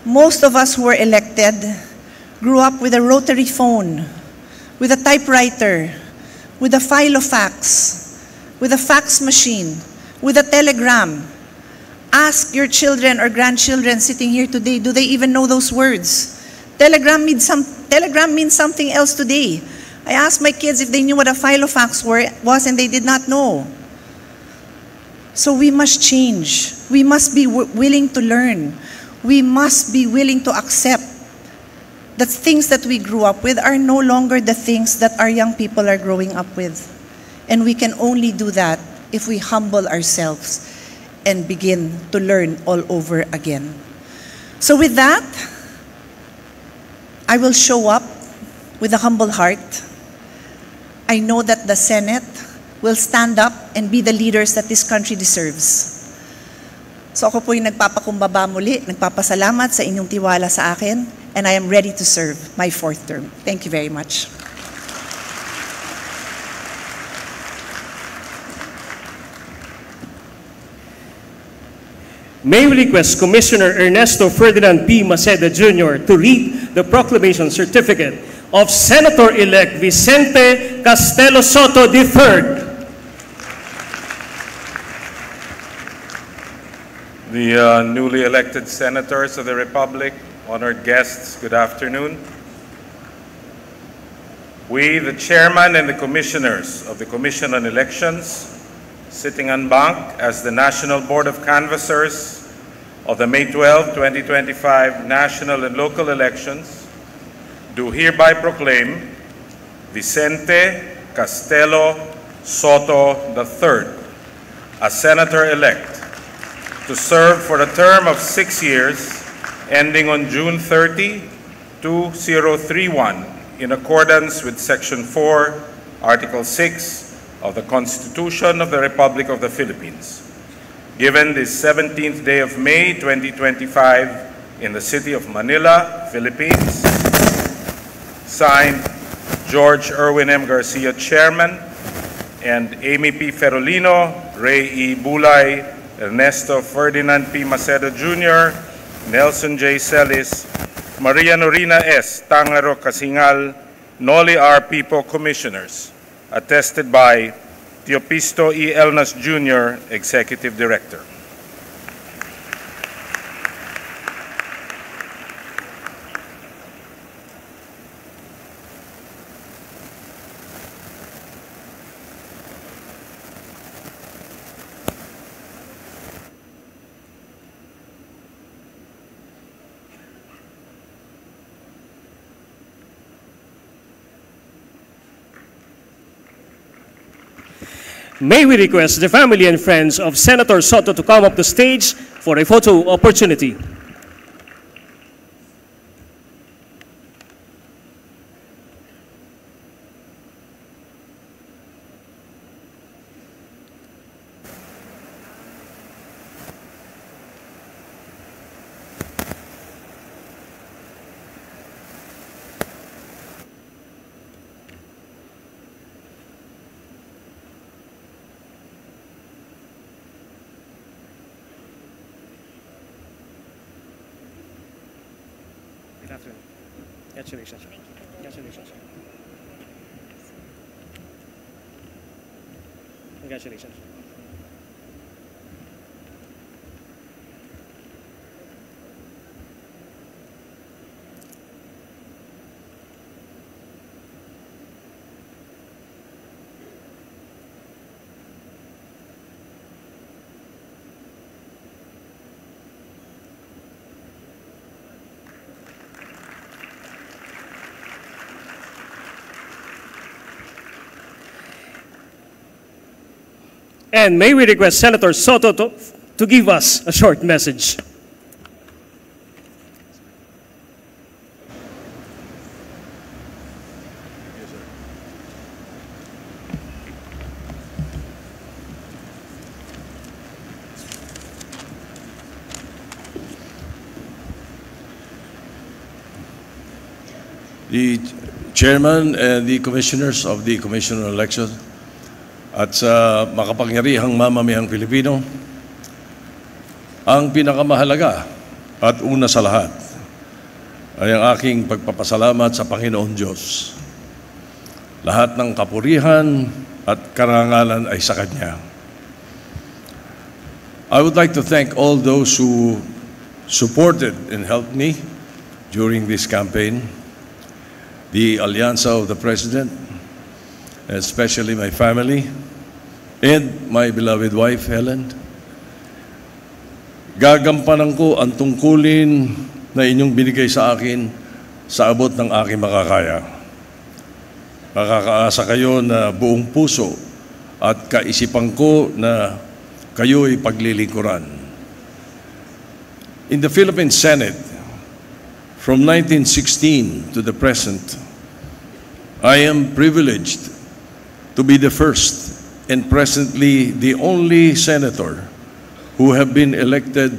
Most of us who were elected grew up with a rotary phone, with a typewriter, with a file of fax, with a fax machine, with a telegram. Ask your children or grandchildren sitting here today, do they even know those words? Telegram means something else today. I asked my kids if they knew what a file of fax was and they did not know. So we must change. We must be willing to learn. We must be willing to accept that things that we grew up with are no longer the things that our young people are growing up with. And we can only do that if we humble ourselves and begin to learn all over again. So with that, I will show up with a humble heart. I know that the Senate will stand up and be the leaders that this country deserves. So ako po yung nagpapakumbaba muli, nagpapasalamat sa inyong tiwala sa akin, and I am ready to serve my 4th term. Thank you very much. May we request Commissioner Ernesto Ferdinand P. Maceda Jr. to read the proclamation certificate of Senator-elect Vicente Castelo Soto III. The newly elected senators of the Republic, honored guests, good afternoon. We, the chairman and the commissioners of the Commission on Elections, sitting en banc as the National Board of Canvassers of the May 12, 2025 national and local elections, do hereby proclaim Vicente Castelo Soto III as Senator-elect to serve for a term of 6 years ending on June 30, 2031 in accordance with Section 4, Article 6 of the Constitution of the Republic of the Philippines. Given this 17th day of May 2025 in the city of Manila, Philippines, signed George Erwin M. Garcia, Chairman, and Amy P. Ferolino, Ray E. Bulay, Ernesto Ferdinand P. Maceda Jr., Nelson J. Celis, Maria Norina S. Tangaro Casingal, Noli R. Pipo Commissioners, attested by Teopisto E. Elnas Jr., Executive Director. May we request the family and friends of Senator Soto to come up the stage for a photo opportunity. Congratulations. Congratulations. Congratulations. And may we request Senator Soto to give us a short message. The Chairman and the Commissioners of the Commission on Elections at sa makapangyarihang mamamayang Pilipino, ang pinakamahalaga at una sa lahat ay ang aking pagpapasalamat sa Panginoon Diyos. Lahat ng kapurihan at karangalan ay sa Kanya. I would like to thank all those who supported and helped me during this campaign, the Alyansa of the President, especially my family, and my beloved wife, Helen. Gagampanan ko ang tungkulin na inyong binigay sa akin sa abot ng aking makakaya. Makakaasa kayo na buong puso at kaisipan ko na kayo'y paglilingkuran. In the Philippine Senate, from 1916 to the present, I am privileged to be the first and presently the only senator who have been elected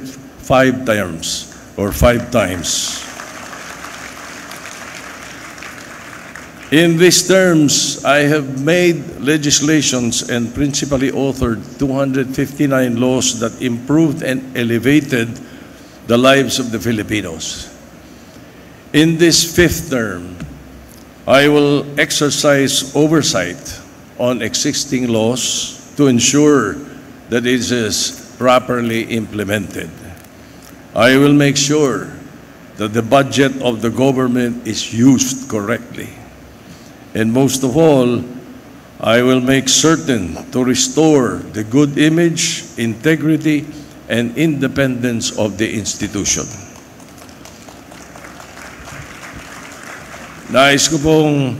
5 terms or 5 times. In these terms, I have made legislations and principally authored 259 laws that improved and elevated the lives of the Filipinos. In this 5th term, I will exercise oversight on existing laws to ensure that it is properly implemented. I will make sure that the budget of the government is used correctly. And most of all, I will make certain to restore the good image, integrity, and independence of the institution. Nais ko pong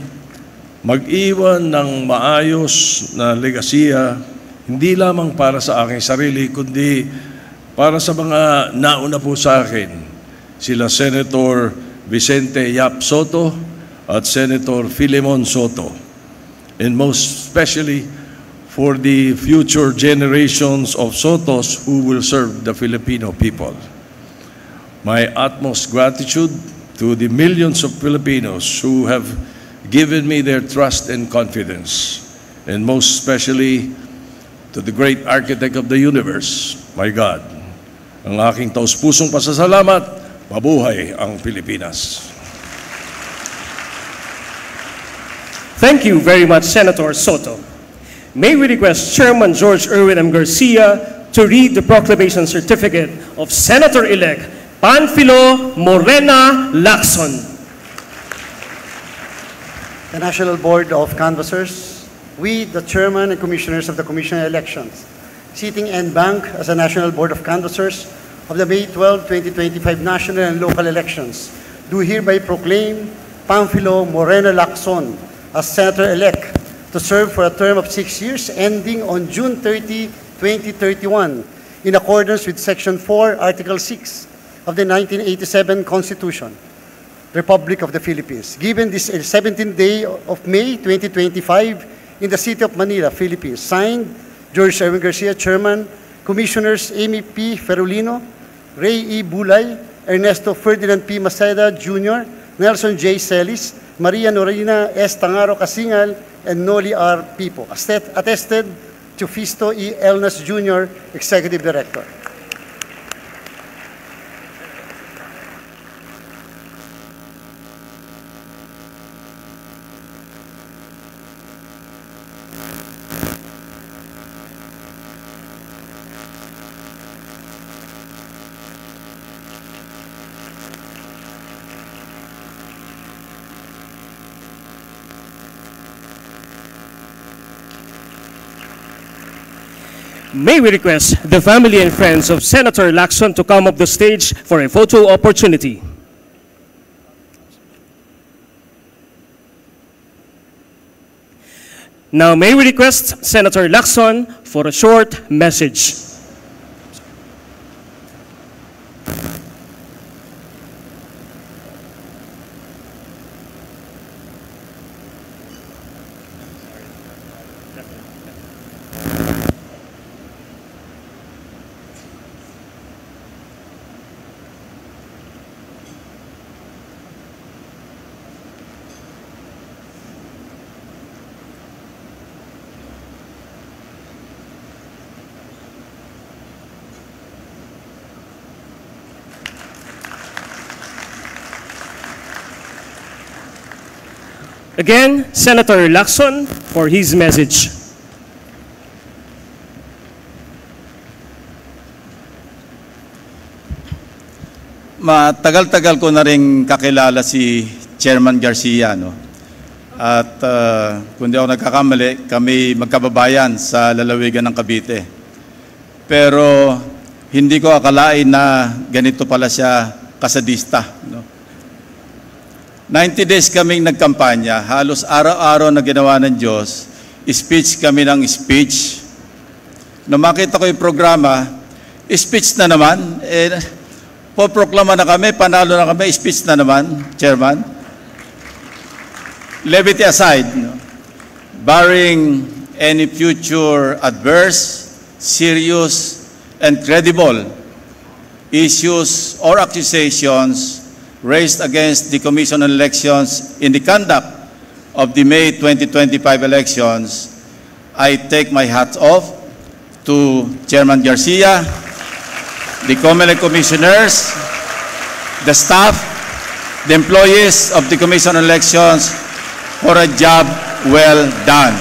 mag-iwan ng maayos na legasiya, hindi lamang para sa aking sarili, kundi para sa mga nauna po sa akin, sila Senator Vicente Yap Soto at Senator Filemon Soto, and most especially for the future generations of Sotos who will serve the Filipino people. My utmost gratitude to the millions of Filipinos who have given me their trust and confidence, and most especially to the great architect of the universe, my God. Ang aking taus-pusong pasasalamat, mabuhay ang Pilipinas. Thank you very much, Senator Soto. May we request Chairman George Erwin M. Garcia to read the proclamation certificate of Senator-elect Panfilo Morena Lacson. The National Board of Canvassers, we, the Chairman and Commissioners of the Commission on Elections, sitting en banc as a National Board of Canvassers of the May 12, 2025 national and local elections, do hereby proclaim Panfilo Morena Lacson as Senator-elect to serve for a term of 6 years ending on June 30, 2031, in accordance with Section 4, Article 6 of the 1987 Constitution, Republic of the Philippines. Given this 17th day of May 2025 in the city of Manila, Philippines. Signed, George Erwin Garcia, Chairman. Commissioners Amy P. Ferulino, Ray E. Bulay, Ernesto Ferdinand P. Maceda Jr., Nelson J. Celis, Maria Norina S. Tangaro Casingal, and Noli R. Pipo, attested to Fisto E. Elnas Jr., Executive Director. May we request the family and friends of Senator Lacson to come up the stage for a photo opportunity. Now may we request Senator Lacson for a short message. Again, Senator Lacson for his message. Matagal-tagal ko na rin kakilala si Chairman Garcia, no? At kung di ako nagkakamali, kami magkababayan sa lalawigan ng Cavite. Pero hindi ko akalain na ganito pala siya kasadista, no? 90 days kaming nagkampanya, halos araw-araw na ginawa ng Diyos, speech kami ng speech. Nung makita ko yung programa, speech na naman, poproklama na kami, panalo na kami, speech na naman, Chairman. Levity aside, no? Barring any future adverse, serious, and credible issues or accusations raised against the Commission on Elections in the conduct of the May 2025 elections, I take my hat off to Chairman Garcia, the COMELEC commissioners, the staff, the employees of the Commission on Elections for a job well done.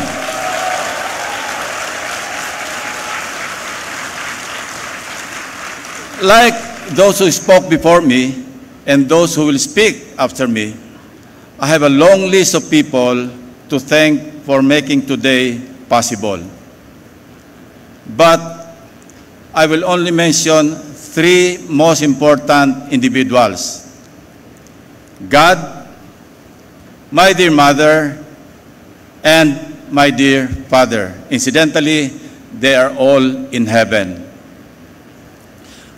Like those who spoke before me, and those who will speak after me, I have a long list of people to thank for making today possible. But I will only mention three most important individuals: God, my dear mother, and my dear father. Incidentally, they are all in heaven.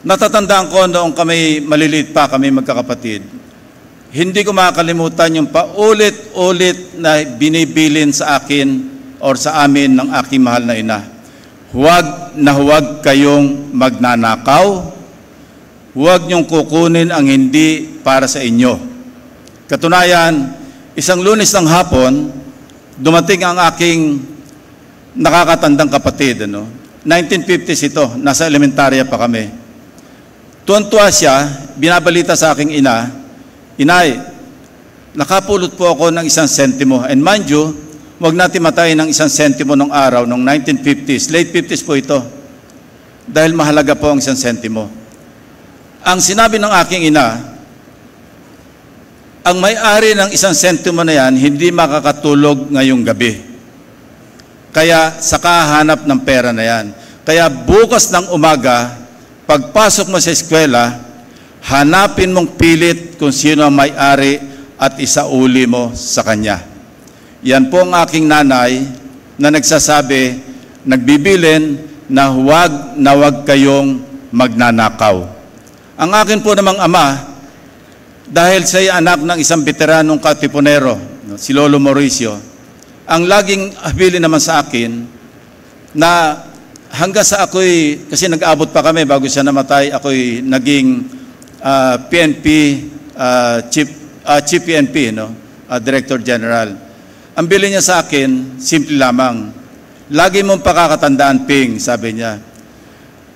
Natatandaan ko noong kami maliliit pa, kami magkakapatid, hindi ko makakalimutan yung paulit-ulit na binibilin sa akin or sa amin ng aking mahal na ina. Huwag kayong magnanakaw, huwag niyong kukunin ang hindi para sa inyo. Katunayan, isang Lunes ng hapon, dumating ang aking nakakatandang kapatid. 1950s ito, nasa elementarya pa kami. Tuwan-tuwa siya, binabalita sa aking ina, Inay, nakapulot po ako ng 1 sentimo. And mind you, huwag natin matayin ng 1 sentimo nung araw, nung 1950s. Late 50s po ito. Dahil mahalaga po ang 1 sentimo. Ang sinabi ng aking ina, ang may-ari ng 1 sentimo na yan, hindi makakatulog ngayong gabi. Kaya saka hanap ng pera na yan. Kaya bukas ng umaga, pagpasok mo sa eskwela, hanapin mong pilit kung sino ang may-ari at isauli mo sa kanya. Yan po ang aking nanay na nagsasabi, nagbibilin na huwag kayong magnanakaw. Ang akin po namang ama, dahil siya anak ng isang veteranong katipunero, si Lolo Mauricio, ang laging habilin naman sa akin na hanggang sa ako'y, kasi nag-abot pa kami bago siya namatay, ako'y naging PNP, Chief PNP, Director General. Ang bilin niya sa akin, simple lamang, lagi mong pakakatandaan, Ping, sabi niya,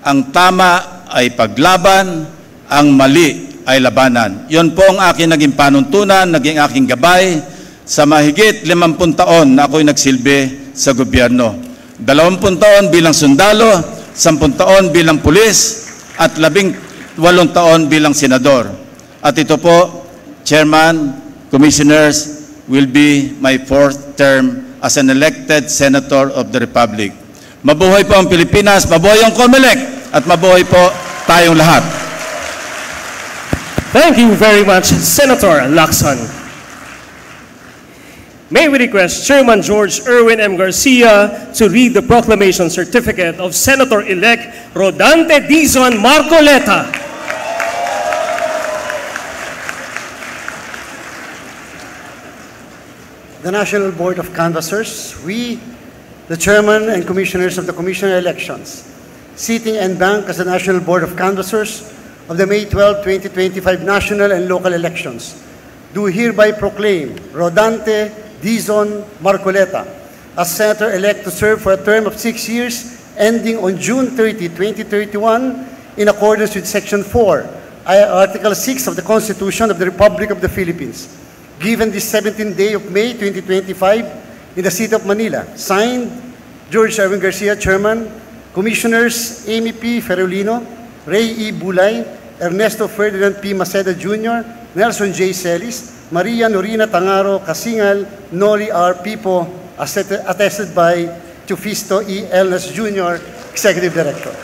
ang tama ay paglaban, ang mali ay labanan. Yun po ang aking naging panuntunan, naging aking gabay, sa mahigit 50 taon na ako'y nagsilbi sa gobyerno. 20 taon bilang sundalo, 10 taon bilang pulis, at 18 taon bilang senador. At ito po, Chairman, Commissioners, will be my 4th term as an elected Senator of the Republic. Mabuhay po ang Pilipinas, mabuhay ang COMELEC, at mabuhay po tayong lahat. Thank you very much, Senator Lacson. May we request Chairman George Erwin M. Garcia to read the proclamation certificate of Senator-elect Rodante Dizon Marcoleta. The National Board of Canvassers, we, the Chairman and Commissioners of the Commission on Elections, sitting en banc as the National Board of Canvassers of the May 12, 2025 national and local elections, do hereby proclaim Rodante Dizon Marcoleta as Senator-elect to serve for a term of 6 years ending on June 30, 2031 in accordance with Section 4, Article 6 of the Constitution of the Republic of the Philippines. Given this 17th day of May 2025 in the city of Manila. Signed, George Erwin Garcia, Chairman, Commissioners Amy P. Ferolino, Ray E. Bulay, Ernesto Ferdinand P. Maceda Jr., Nelson J. Celis, Maria Norina Tangaro Kasingal, Noli R. Pipo, attested by Tufisto E. Elnas Jr., Executive Director.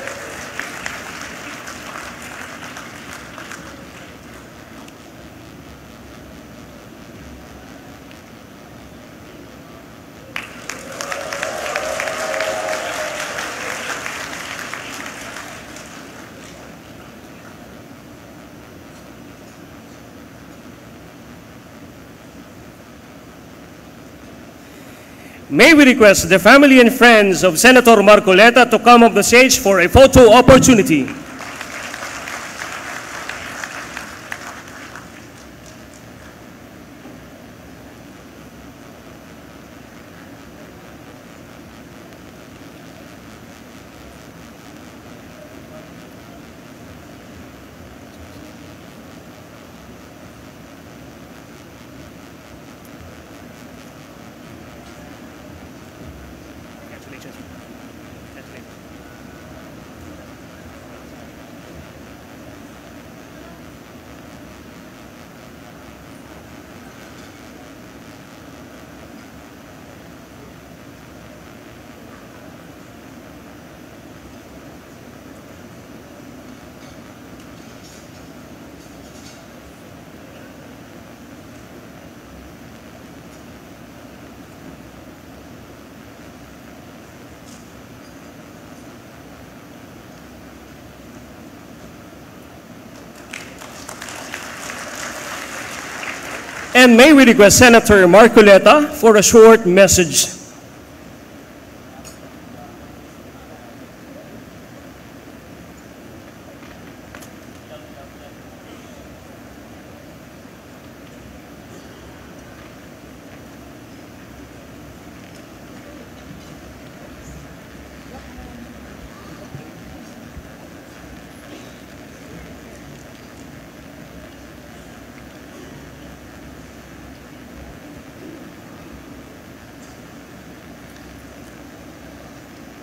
May we request the family and friends of Senator Marcoleta to come up the stage for a photo opportunity. And may we request Senator Marcoleta for a short message.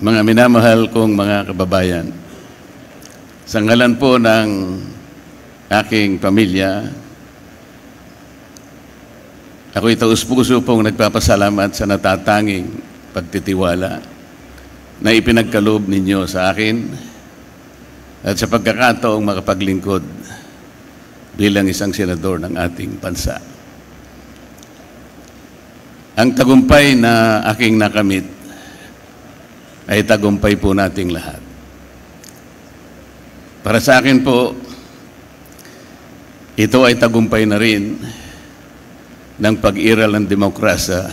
Mga minamahal kong mga kababayan, sa ngalan po ng aking pamilya, ako'y taus-puso pong nagpapasalamat sa natatanging pagtitiwala na ipinagkaloob ninyo sa akin at sa pagkakataong makapaglingkod bilang isang senador ng ating bansa. Ang tagumpay na aking nakamit ay tagumpay po nating lahat. Para sa akin po, ito ay tagumpay na rin ng pag-iral ng demokrasya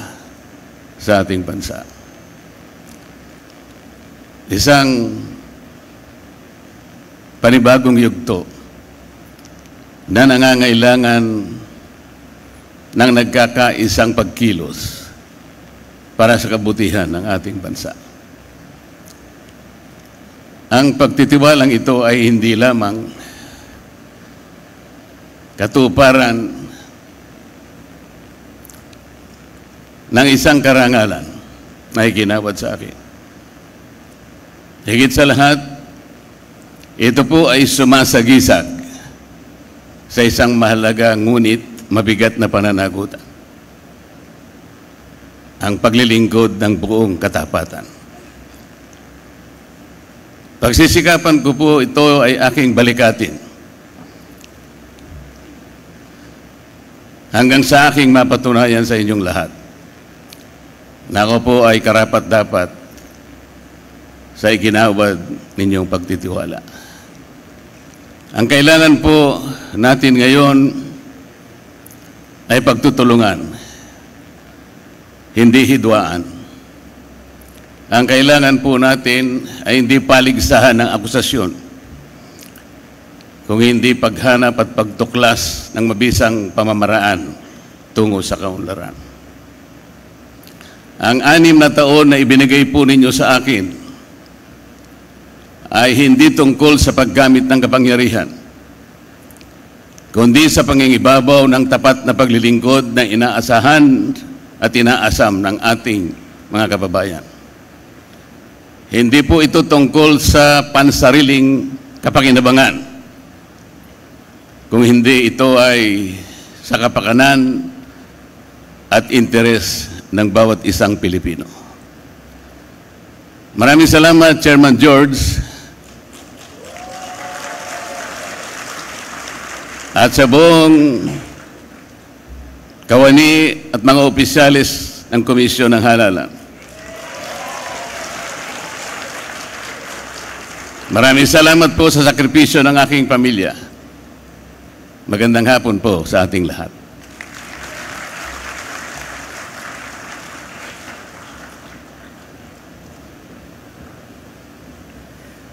sa ating bansa. Isang panibagong yugto na nangangailangan ng nagkakaisang pagkilos para sa kabutihan ng ating bansa. Ang pagtitiwalang ito ay hindi lamang katuparan ng isang karangalan na iginawad sa akin. Higit sa lahat, ito po ay sumasagisag sa isang mahalaga ngunit mabigat na pananagutan. Ang paglilingkod ng buong katapatan. Pagsisikapan ko po ito ay aking balikatin. Hanggang sa aking mapatunayan sa inyong lahat na ako po ay karapat-dapat sa iginawad ninyong pagtitiwala. Ang kailangan po natin ngayon ay pagtutulungan, hindi hidwaan. Ang kailangan po natin ay hindi paligsahan ng akusasyon, kung hindi paghanap at pagtuklas ng mabisang pamamaraan tungo sa kaunlaran. Ang 6 na taon na ibinigay po ninyo sa akin ay hindi tungkol sa paggamit ng kapangyarihan, kundi sa pangingibabaw ng tapat na paglilingkod na inaasahan at inaasam ng ating mga kababayan. Hindi po ito tungkol sa pansariling kapakinabangan, kung hindi ito ay sa kapakanan at interes ng bawat isang Pilipino. Maraming salamat, Chairman George, at sa buong kawani at mga opisyalis ng Komisyon ng Halalan. Maraming salamat po sa sakripisyo ng aking pamilya. Magandang hapon po sa ating lahat.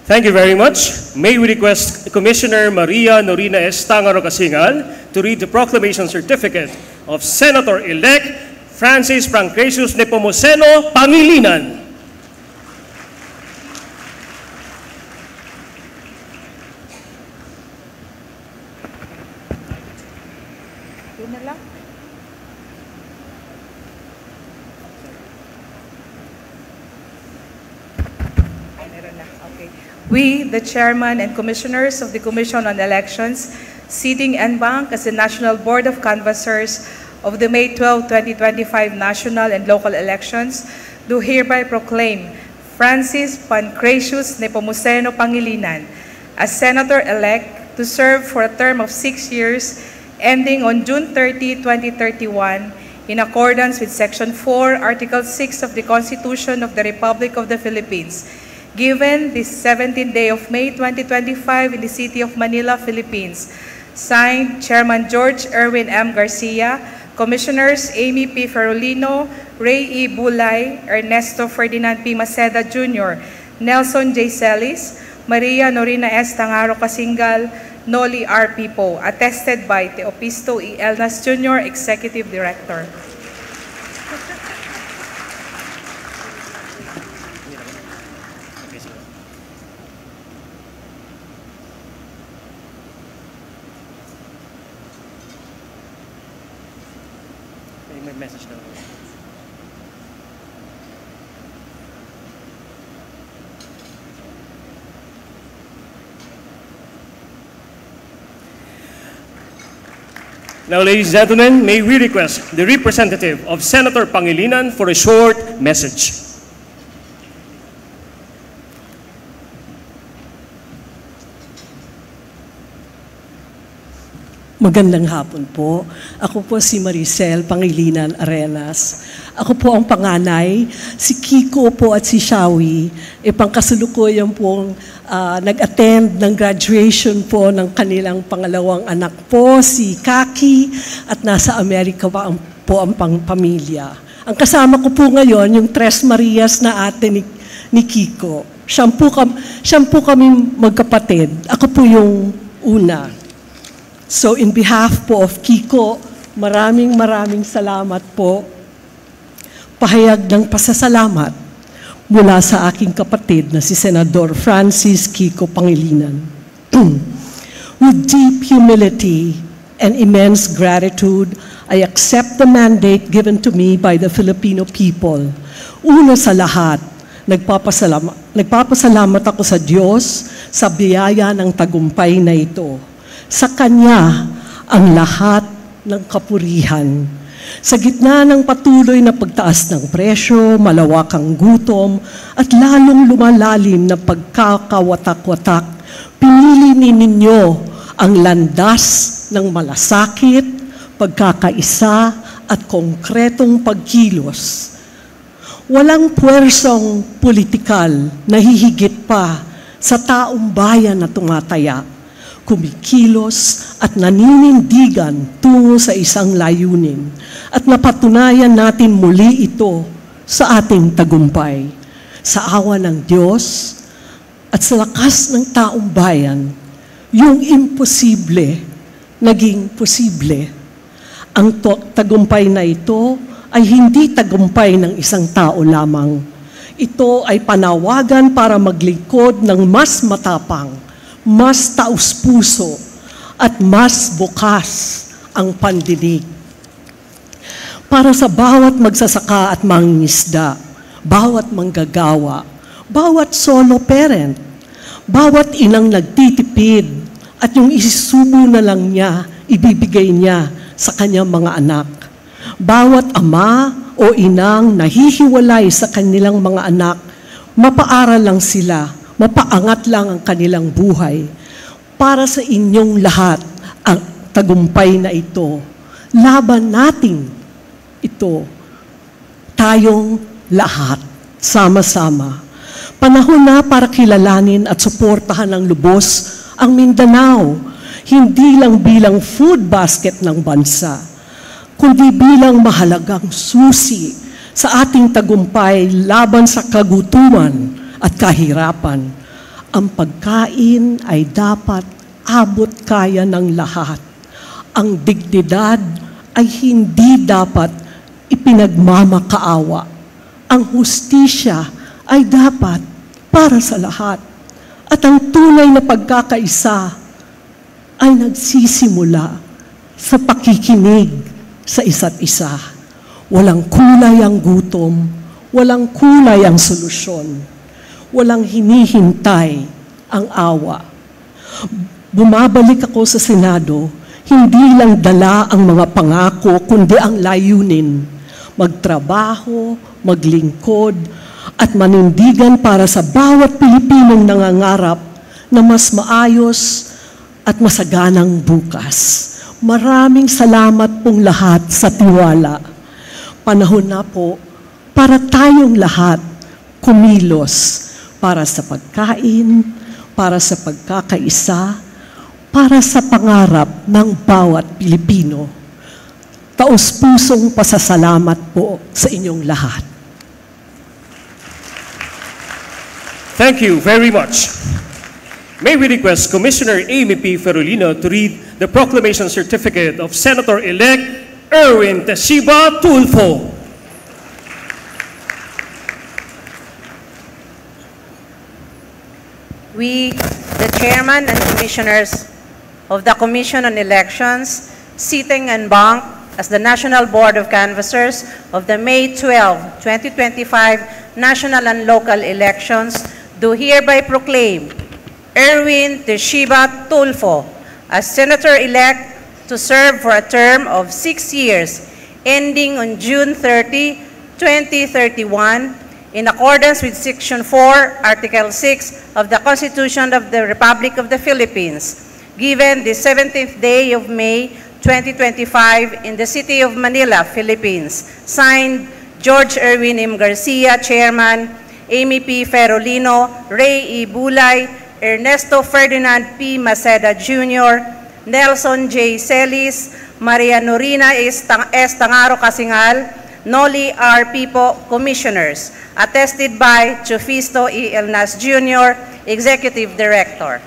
Thank you very much. May we request Commissioner Maria Norina S. Tangaro Casingal to read the proclamation certificate of Senator-elect Francis Pancratius Nepomuceno Pangilinan. We, the Chairman and Commissioners of the Commission on Elections, sitting en banc as the National Board of Canvassers of the May 12, 2025 national and local elections, do hereby proclaim Francis Pancratius Nepomuceno Pangilinan as Senator-elect to serve for a term of 6 years ending on June 30, 2031 in accordance with Section 4, Article 6 of the Constitution of the Republic of the Philippines, given this 17th day of May 2025 in the city of Manila, Philippines. Signed, Chairman George Erwin M. Garcia, Commissioners Amy P. Ferolino, Ray E. Bulay, Ernesto Ferdinand P. Maceda Jr., Nelson J. Celis, Maria Norina S. Tangaro Casingal, Noli R. Pipo, attested by Teopisto E. Elnas Jr., Executive Director. Message na. Now, ladies and gentlemen, may we request the representative of Senator Pangilinan for a short message. Magandang hapon po. Ako po si Maricel Pangilinan Arenas. Ako po ang panganay. Si Kiko po at si Shawi, pangkasalukuyan pong nag-attend ng graduation po ng kanilang pangalawang anak po, si Kaki, at nasa Amerika po ang pamilya. Ang kasama ko po ngayon, yung Tres Marias na ate ni Kiko. Siyam po kami magkapatid. Ako po yung una. So in behalf po of Kiko, maraming salamat po. Pahayag ng pasasalamat mula sa aking kapatid na si Senador Francis Kiko Pangilinan. With deep humility and immense gratitude, I accept the mandate given to me by the Filipino people. Una sa lahat, nagpapasalamat ako sa Diyos sa biyaya ng tagumpay na ito. Sa Kanya ang lahat ng kapurihan. Sa gitna ng patuloy na pagtaas ng presyo, malawakang gutom, at lalong lumalalim na pagkakawatak-watak, pinili ninyo ang landas ng malasakit, pagkakaisa, at konkretong pagkilos. Walang puwersang politikal na hihigit pa sa taong bayan na tumataya, kumikilos at naninindigan tungo sa isang layunin, at napatunayan natin muli ito sa ating tagumpay. Sa awa ng Diyos at sa lakas ng taong bayan, yung imposible naging posible. Ang tagumpay na ito ay hindi tagumpay ng isang tao lamang. Ito ay panawagan para maglingkod ng mas matapang, mas taus-puso, at mas bukas ang pandinig. Para sa bawat magsasaka at mangingisda, bawat manggagawa, bawat solo parent, bawat inang nagtitipid at yung isisubo na lang niya, ibibigay niya sa kanyang mga anak. Bawat ama o inang nahihiwalay sa kanilang mga anak, mapaaral lang sila, mapaangat lang ang kanilang buhay. Para sa inyong lahat, ang tagumpay na ito, laban natin ito, tayong lahat, sama-sama. Panahon na para kilalanin at suportahan ng lubos ang Mindanao, hindi lang bilang food basket ng bansa, kundi bilang mahalagang susi sa ating tagumpay laban sa kagutuman at kahirapan. Ang pagkain ay dapat abot kaya ng lahat. Ang dignidad ay hindi dapat ipinagmamakaawa. Ang hustisya ay dapat para sa lahat. At ang tunay na pagkakaisa ay nagsisimula sa pakikinig sa isa't isa. Walang kulay ang gutom, walang kulay ang solusyon, walang hinihintay ang awa. Bumabalik ako sa Senado, hindi lang dala ang mga pangako, kundi ang layunin. Magtrabaho, maglingkod, at manindigan para sa bawat Pilipinong nangangarap na mas maayos at masaganang bukas. Maraming salamat pong lahat sa tiwala. Panahon na po para tayong lahat kumilos para sa pagkain, para sa pagkakaisa, para sa pangarap ng bawat Pilipino. Taos-pusong pasasalamat po sa inyong lahat. Thank you very much. May we request Commissioner Amy P. Ferolino to read the proclamation certificate of Senator-elect Erwin Teshiba Tulfo. We, the Chairman and Commissioners of the Commission on Elections, sitting en banc as the National Board of Canvassers of the May 12, 2025 national and local elections, do hereby proclaim Erwin Teshiba Tulfo as Senator-elect to serve for a term of 6 years, ending on June 30, 2031, in accordance with Section 4, Article 6 of the Constitution of the Republic of the Philippines, given the 17th day of May 2025 in the city of Manila, Philippines. Signed, George Erwin M. Garcia, Chairman, Amy P. Ferolino, Ray E. Bulay, Ernesto Ferdinand P. Maceda Jr., Nelson J. Celis, Maria Norina S. Tangaro Casingal, Noli R. Pipo, Commissioners, attested by Chufisto E. Elnas Jr., Executive Director.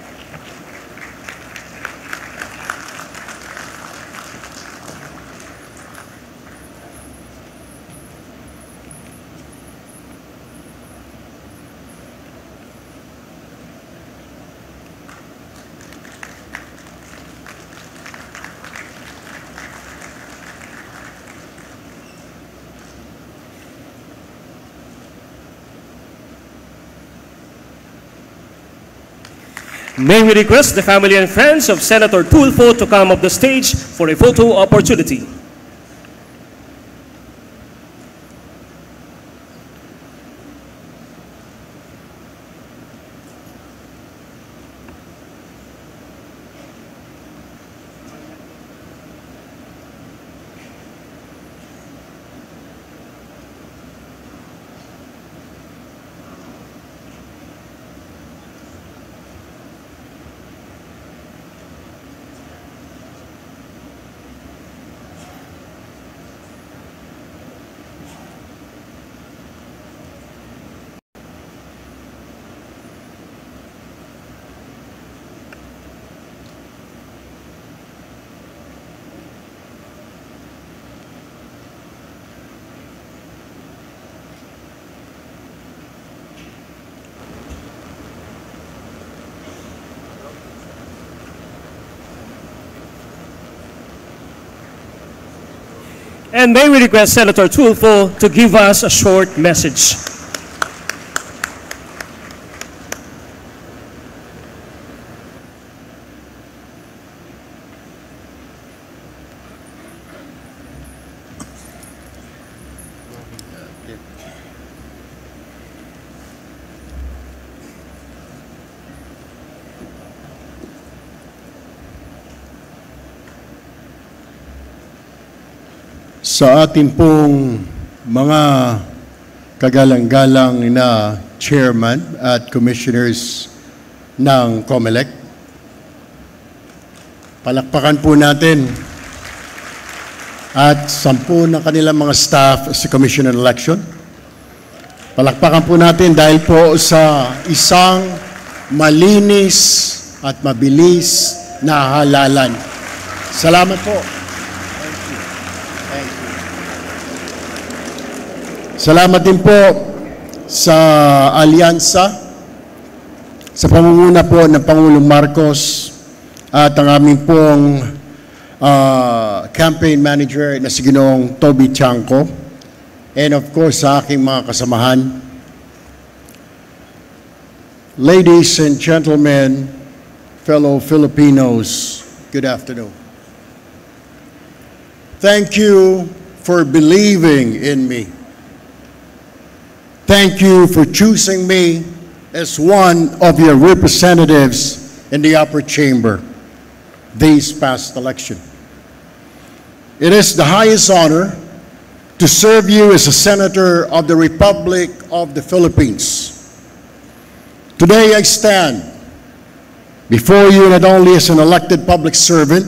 May we request the family and friends of Senator Tulfo to come up the stage for a photo opportunity. And may we request Senator Tulfo to give us a short message. Sa ating pong mga kagalang-galang na chairman at commissioners ng COMELEC, palakpakan po natin at 10 ng kanilang mga staff sa Commission on Election. Palakpakan po natin dahil po sa isang malinis at mabilis na halalan. Salamat po. Salamat din po sa alyansa, sa pamumuno po ng Pangulong Marcos at ang aming pong campaign manager na si Ginoong Toby Chanco, and of course sa aking mga kasamahan. Ladies and gentlemen, fellow Filipinos, good afternoon. Thank you for believing in me. Thank you for choosing me as one of your representatives in the upper chamber this past election. It is the highest honor to serve you as a senator of the Republic of the Philippines. Today I stand before you not only as an elected public servant,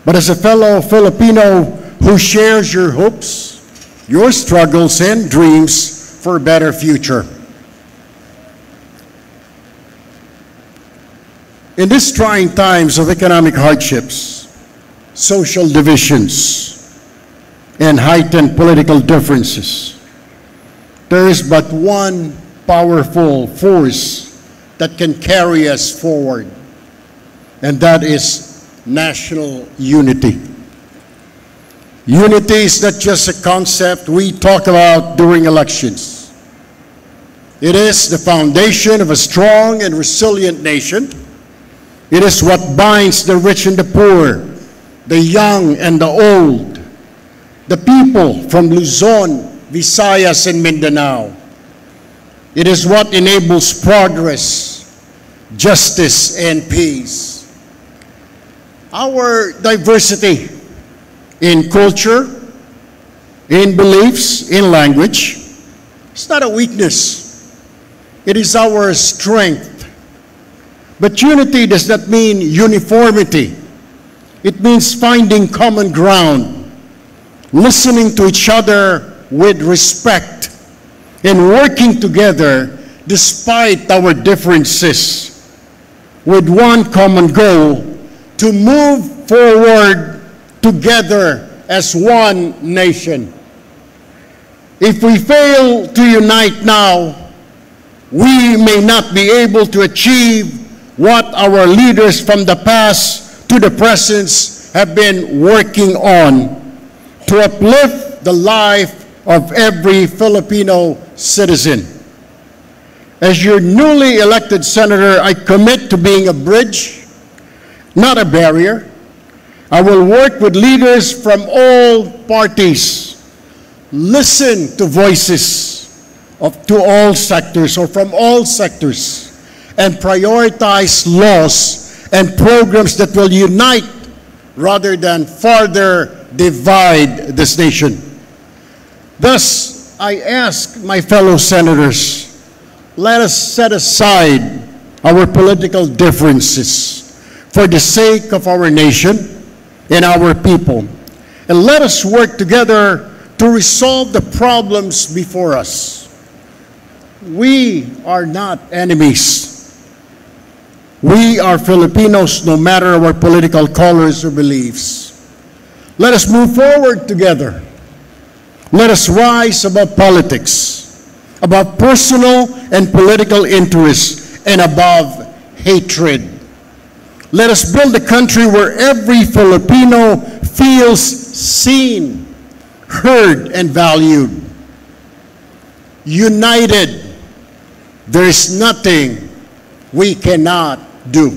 but as a fellow Filipino who shares your hopes, your struggles, and dreams for a better future. In these trying times of economic hardships, social divisions, and heightened political differences, there is but one powerful force that can carry us forward, and that is national unity. Unity is not just a concept we talk about during elections. It is the foundation of a strong and resilient nation. It is what binds the rich and the poor, the young and the old, the people from Luzon, Visayas, and Mindanao. It is what enables progress, justice, and peace. Our diversity in culture, in beliefs, in language, it's not a weakness. It is our strength. But unity does not mean uniformity. It means finding common ground, listening to each other with respect, and working together despite our differences, with one common goal: to move forward together as one nation. If we fail to unite now, we may not be able to achieve what our leaders from the past to the present have been working on to uplift the life of every Filipino citizen. As your newly elected senator, I commit to being a bridge, not a barrier. I will work with leaders from all parties, listen to voices to all sectors or from all sectors, and prioritize laws and programs that will unite rather than further divide this nation. Thus, I ask my fellow senators, let us set aside our political differences for the sake of our nation and our people, and let us work together to resolve the problems before us. We are not enemies. We are Filipinos, no matter our political colors or beliefs. Let us move forward together. Let us rise above politics, above personal and political interests, and above hatred. Let us build a country where every Filipino feels seen, heard and valued. United, there's nothing we cannot do.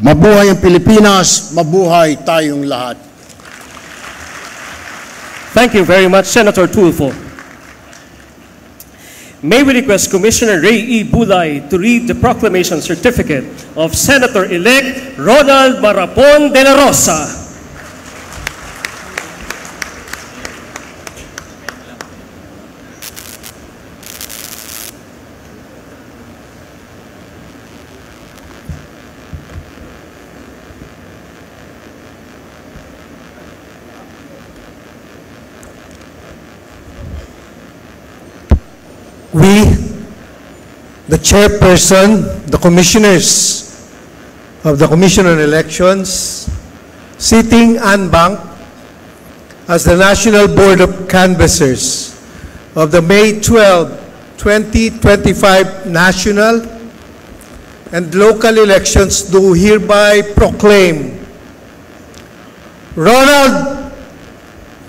Mabuhay ang Pilipinas, mabuhay tayong lahat. Thank you very much, Senator Tulfo. May we request Commissioner Ray E. Bulay to read the proclamation certificate of Senator-elect Ronald Marapon de la Rosa. We, the chairperson, the commissioners of the Commission on Elections, sitting en banc as the National Board of Canvassers of the May 12, 2025 national and local elections, do hereby proclaim Ronald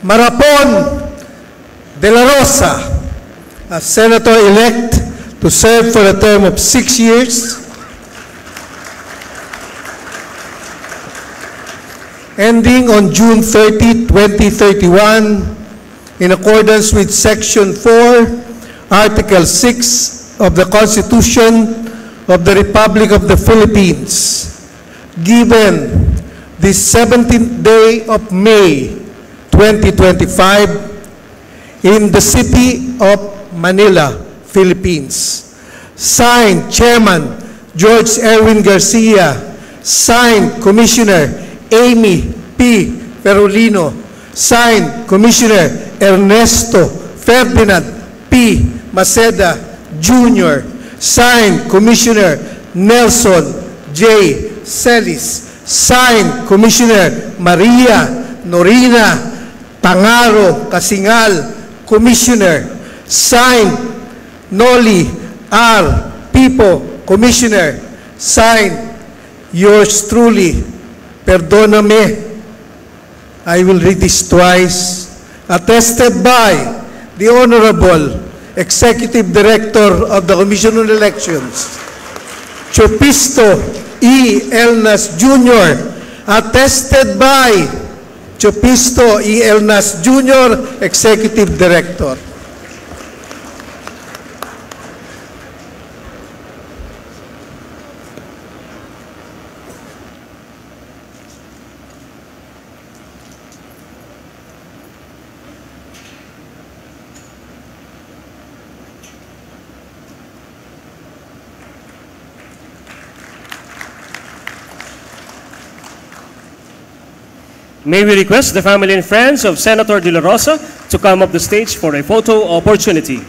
Marapon de la Rosa as Senator-elect to serve for a term of 6 years, ending on June 30, 2031, in accordance with Section 4, Article 6 of the Constitution of the Republic of the Philippines, given this 17th day of May, 2025, in the city of Manila, Philippines. Signed, Chairman George Erwin Garcia. Signed, Commissioner Amy P. Perolino. Signed, Commissioner Ernesto Ferdinand P. Maceda Jr. Signed, Commissioner Nelson J. Celis. Signed, Commissioner Maria Norina Pangaro Kasingal, Commissioner. Signed, Noli R. Pipo, Commissioner. Signed, yours truly, Perdóname. I will read this twice. Attested by the Honorable Executive Director of the Commission on Elections, Chopisto E. Elnas Jr. Attested by Chopisto E. Elnas Jr., Executive Director. May we request the family and friends of Senator De La Rosa to come up the stage for a photo opportunity.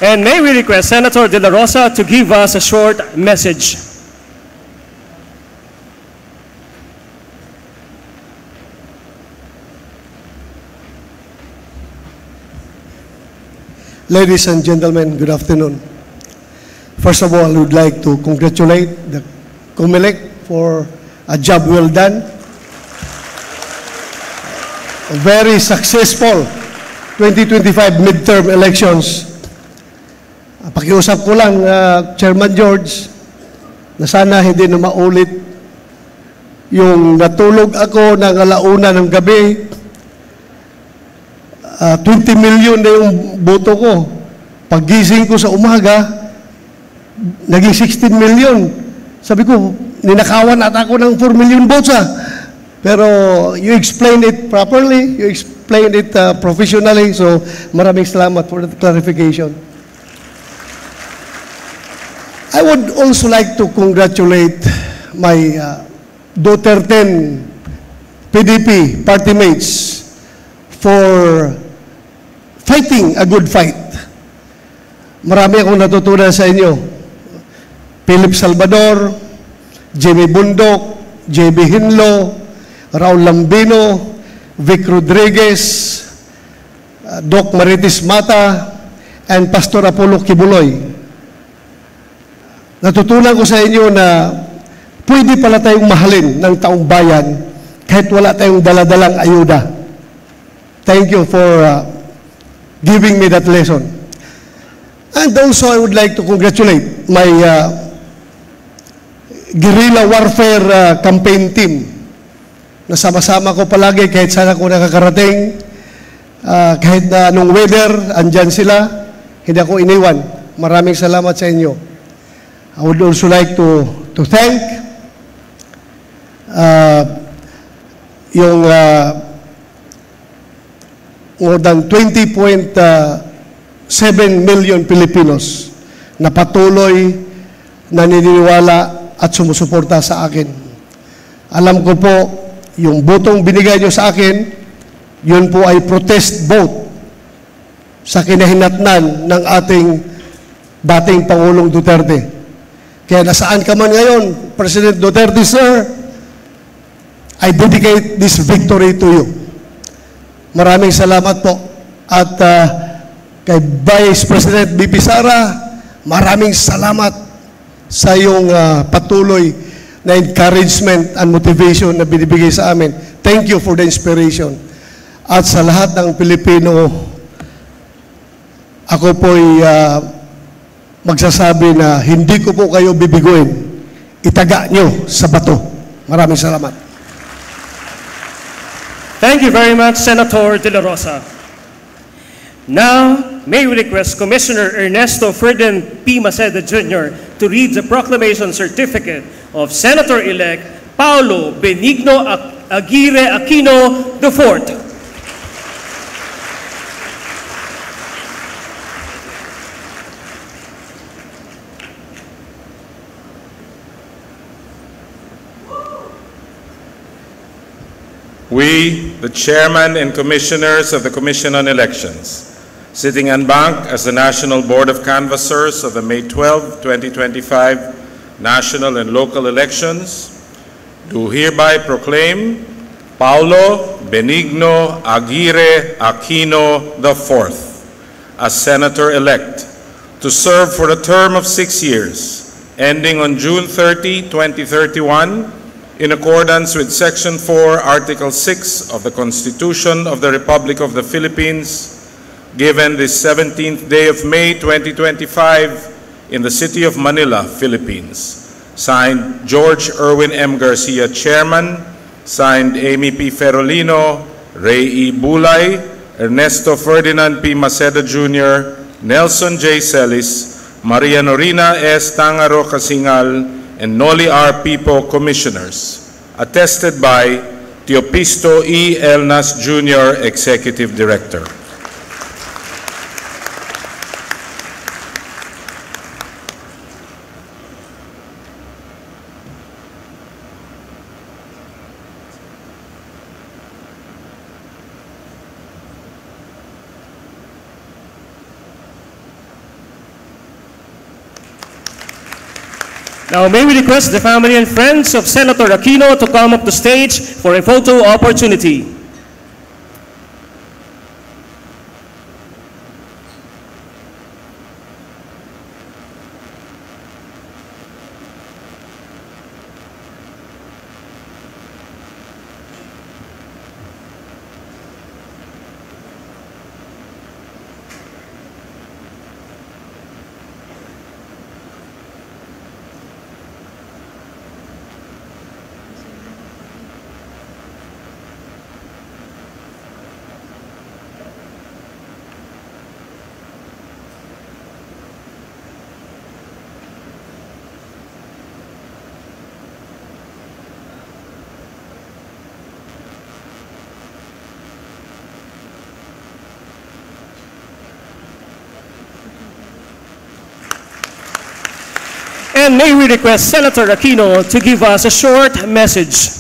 And may we request Senator De La Rosa to give us a short message. Ladies and gentlemen, good afternoon. First of all, I would like to congratulate the COMELEC for a job well done. A very successful 2025 midterm elections. Pakiusap ko lang, Chairman George, na sana hindi na maulit yung natulog ako ng alauna ng gabi. 20 million na yung boto ko. Paggising ko sa umaga, naging 16 million. Sabi ko, ninakawan at ako ng 4 million votes . Pero you explained it properly, you explained it professionally, so maraming salamat for the clarification. I would also like to congratulate my Duterte PDP party mates for fighting a good fight. Marami akong natutunan sa inyo. Philip Salvador, Jimmy Bundok, JB Hinlo, Raul Lambino, Vic Rodriguez, Doc Marites Mata, and Pastor Apollo Kibuloy. Natutunan ko sa inyo na pwede pala tayong mahalin ng taong bayan kahit wala tayong daladalang ayuda. Thank you for giving me that lesson. And also, I would like to congratulate my guerrilla warfare campaign team. Nasama-sama ko palagi kahit saan ako nakakarating. Kahit na anong weather, andyan sila. Hindi ako iniwan. Maraming salamat sa inyo. I would also like to thank yung more than 20.7 million Filipinos na patuloy na naniniwala at sumusuporta sa akin. Alam ko po, yung botong binigay nyo sa akin, yun po ay protest vote sa kinahinatnan ng ating dating Pangulong Duterte. Kaya nasaan ka man ngayon, President Duterte, sir, I dedicate this victory to you. Maraming salamat po. At kay Vice President BP Sara, maraming salamat sa iyong patuloy na encouragement and motivation na binibigay sa amin. Thank you for the inspiration. At sa lahat ng Pilipino, ako po'y magsasabi na hindi ko po kayo bibiguin. Itaga nyo sa bato. Maraming salamat. Thank you very much, Senator De La Rosa. Now, may we request Commissioner Ernesto Ferdinand P. Maceda Jr. to read the proclamation certificate of Senator-elect Paulo Benigno Aguirre Aquino IV. We, the Chairman and Commissioners of the Commission on Elections, sitting en banc as the National Board of Canvassers of the May 12, 2025 national and local elections, do hereby proclaim Paulo Benigno Aguirre Aquino IV as Senator-elect to serve for a term of 6 years, ending on June 30, 2031, in accordance with Section 4, Article 6 of the Constitution of the Republic of the Philippines, given this 17th day of May 2025 in the city of Manila, Philippines. Signed, George Erwin M. Garcia, Chairman. Signed, Amy P. Ferolino, Ray E. Bulay, Ernesto Ferdinand P. Maceda Jr., Nelson J. Celis, Maria Norina S. Tangaro Casingal, and Noli R. Pipo, Commissioners. Attested by Teopisto E. Elnas Jr., Executive Director. Now, may we request the family and friends of Senator Aquino to come up to stage for a photo opportunity. And may we request Senator Aquino to give us a short message.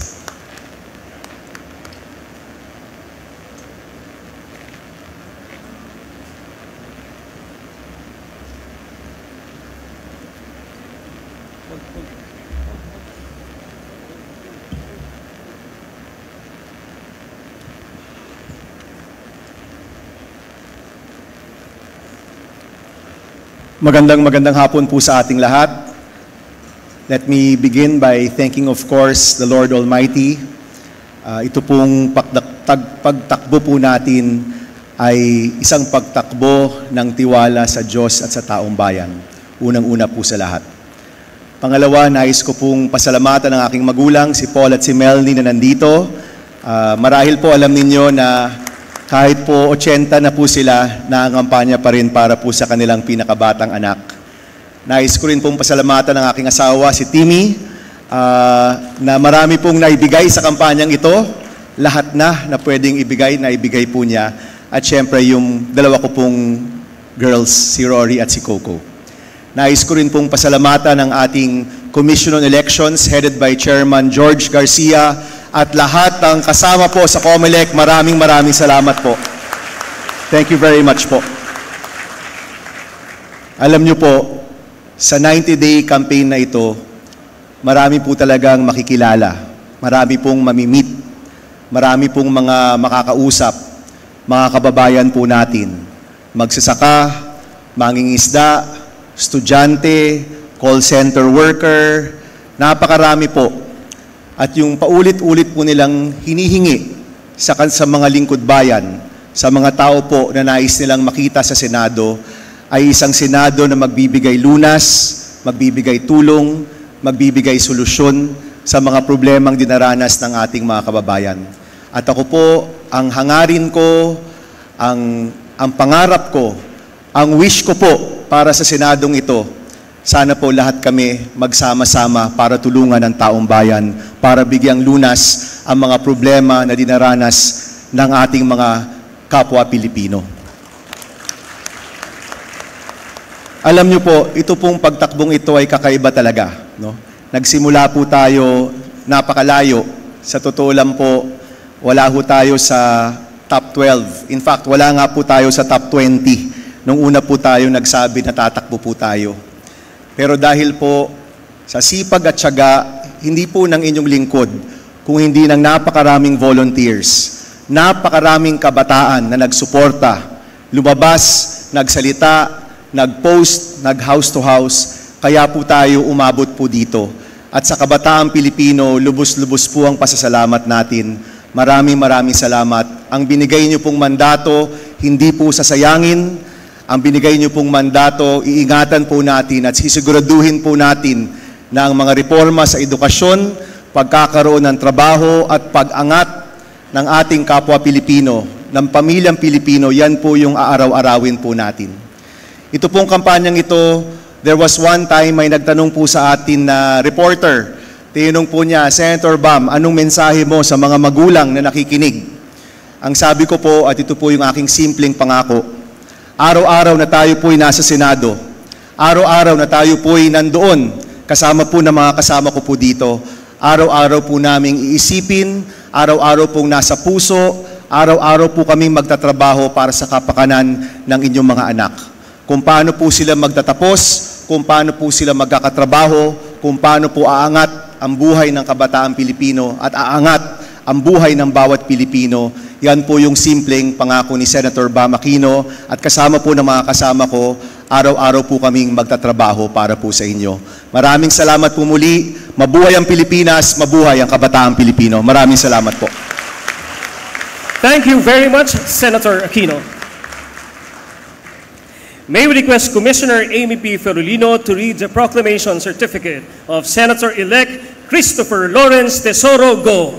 Magandang hapon po sa ating lahat. Let me begin by thanking, of course, the Lord Almighty. Ito pong pagtakbo po natin ay isang pagtakbo ng tiwala sa Diyos at sa taong bayan. Unang-una po sa lahat. Pangalawa, nais ko pong pasalamatan ng aking magulang, si Paul at si Melanie na nandito. Marahil po alam ninyo na kahit po 80 na po sila, nangangampanya pa rin para po sa kanilang pinakabatang anak. Nais ko rin pong pasalamatan ng aking asawa, si Timmy, na marami pong naibigay sa kampanyang ito. Lahat na pwedeng ibigay, naibigay po niya. At syempre yung dalawa ko pong girls, si Rory at si Coco. Nais ko rin pong pasalamatan ng ating Commission on Elections headed by Chairman George Garcia at lahat ng kasama po sa COMELEC. Maraming salamat po. Thank you very much po. Alam niyo po, sa 90-day campaign na ito, marami po talagang makikilala. Marami pong mamimit. Marami pong mga makakausap. Mga kababayan po natin. Magsasaka, mangingisda, estudyante, call center worker, napakarami po. At yung paulit-ulit po nilang hinihingi sa mga lingkod bayan, sa mga tao po na nais nilang makita sa Senado, ay isang Senado na magbibigay lunas, magbibigay tulong, magbibigay solusyon sa mga problemang dinaranas ng ating mga kababayan. At ako po, ang hangarin ko, ang pangarap ko, ang wish ko po para sa Senadong ito, sana po lahat kami magsama-sama para tulungan ang taong bayan, para bigyang lunas ang mga problema na dinaranas ng ating mga kapwa Pilipino. Alam niyo po, ito pong pagtakbong ito ay kakaiba talaga. No? Nagsimula po tayo napakalayo. Sa totoo lang po, wala po tayo sa top 12. In fact, wala nga po tayo sa top 20 nung una po tayo nagsabi na tatakbo po tayo. Pero dahil po sa sipag at tiyaga, hindi po ng inyong lingkod, kung hindi ng napakaraming volunteers, napakaraming kabataan na nagsuporta, lumabas, nagsalita, nag-post, nag-house to house, kaya po tayo umabot po dito. At sa kabataang Pilipino, lubos-lubos po ang pasasalamat natin. Maraming salamat. Ang binigay niyo pong mandato, hindi po sasayangin. Ang binigay niyo pong mandato, iingatan po natin at sisiguraduhin po natin na ang mga reforma sa edukasyon, pagkakaroon ng trabaho at pag-angat ng ating kapwa Pilipino, ng pamilyang Pilipino, yan po yung aaraw-arawin po natin. Ito pong kampanyang ito, there was one time may nagtanong po sa atin na reporter, tinanong po niya, Senator Bam, anong mensahe mo sa mga magulang na nakikinig? Ang sabi ko po, at ito po yung aking simpleng pangako, araw-araw na tayo po'y nasa Senado, araw-araw na tayo po'y nandoon, kasama po ng mga kasama ko po dito, araw-araw po naming iisipin, araw-araw pong nasa puso, araw-araw po kaming magtatrabaho para sa kapakanan ng inyong mga anak. Kung paano po sila magtatapos, kung paano po sila magkakatrabaho, kung paano po aangat ang buhay ng kabataang Pilipino at aangat ang buhay ng bawat Pilipino. Yan po yung simpleng pangako ni Senator Bam Aquino at kasama po ng mga kasama ko, araw-araw po kaming magtatrabaho para po sa inyo. Maraming salamat po muli. Mabuhay ang Pilipinas, mabuhay ang kabataang Pilipino. Maraming salamat po. Thank you very much, Senator Aquino. May we request Commissioner Amy P. Ferolino to read the proclamation certificate of Senator-elect Christopher Lawrence Tesoro Go.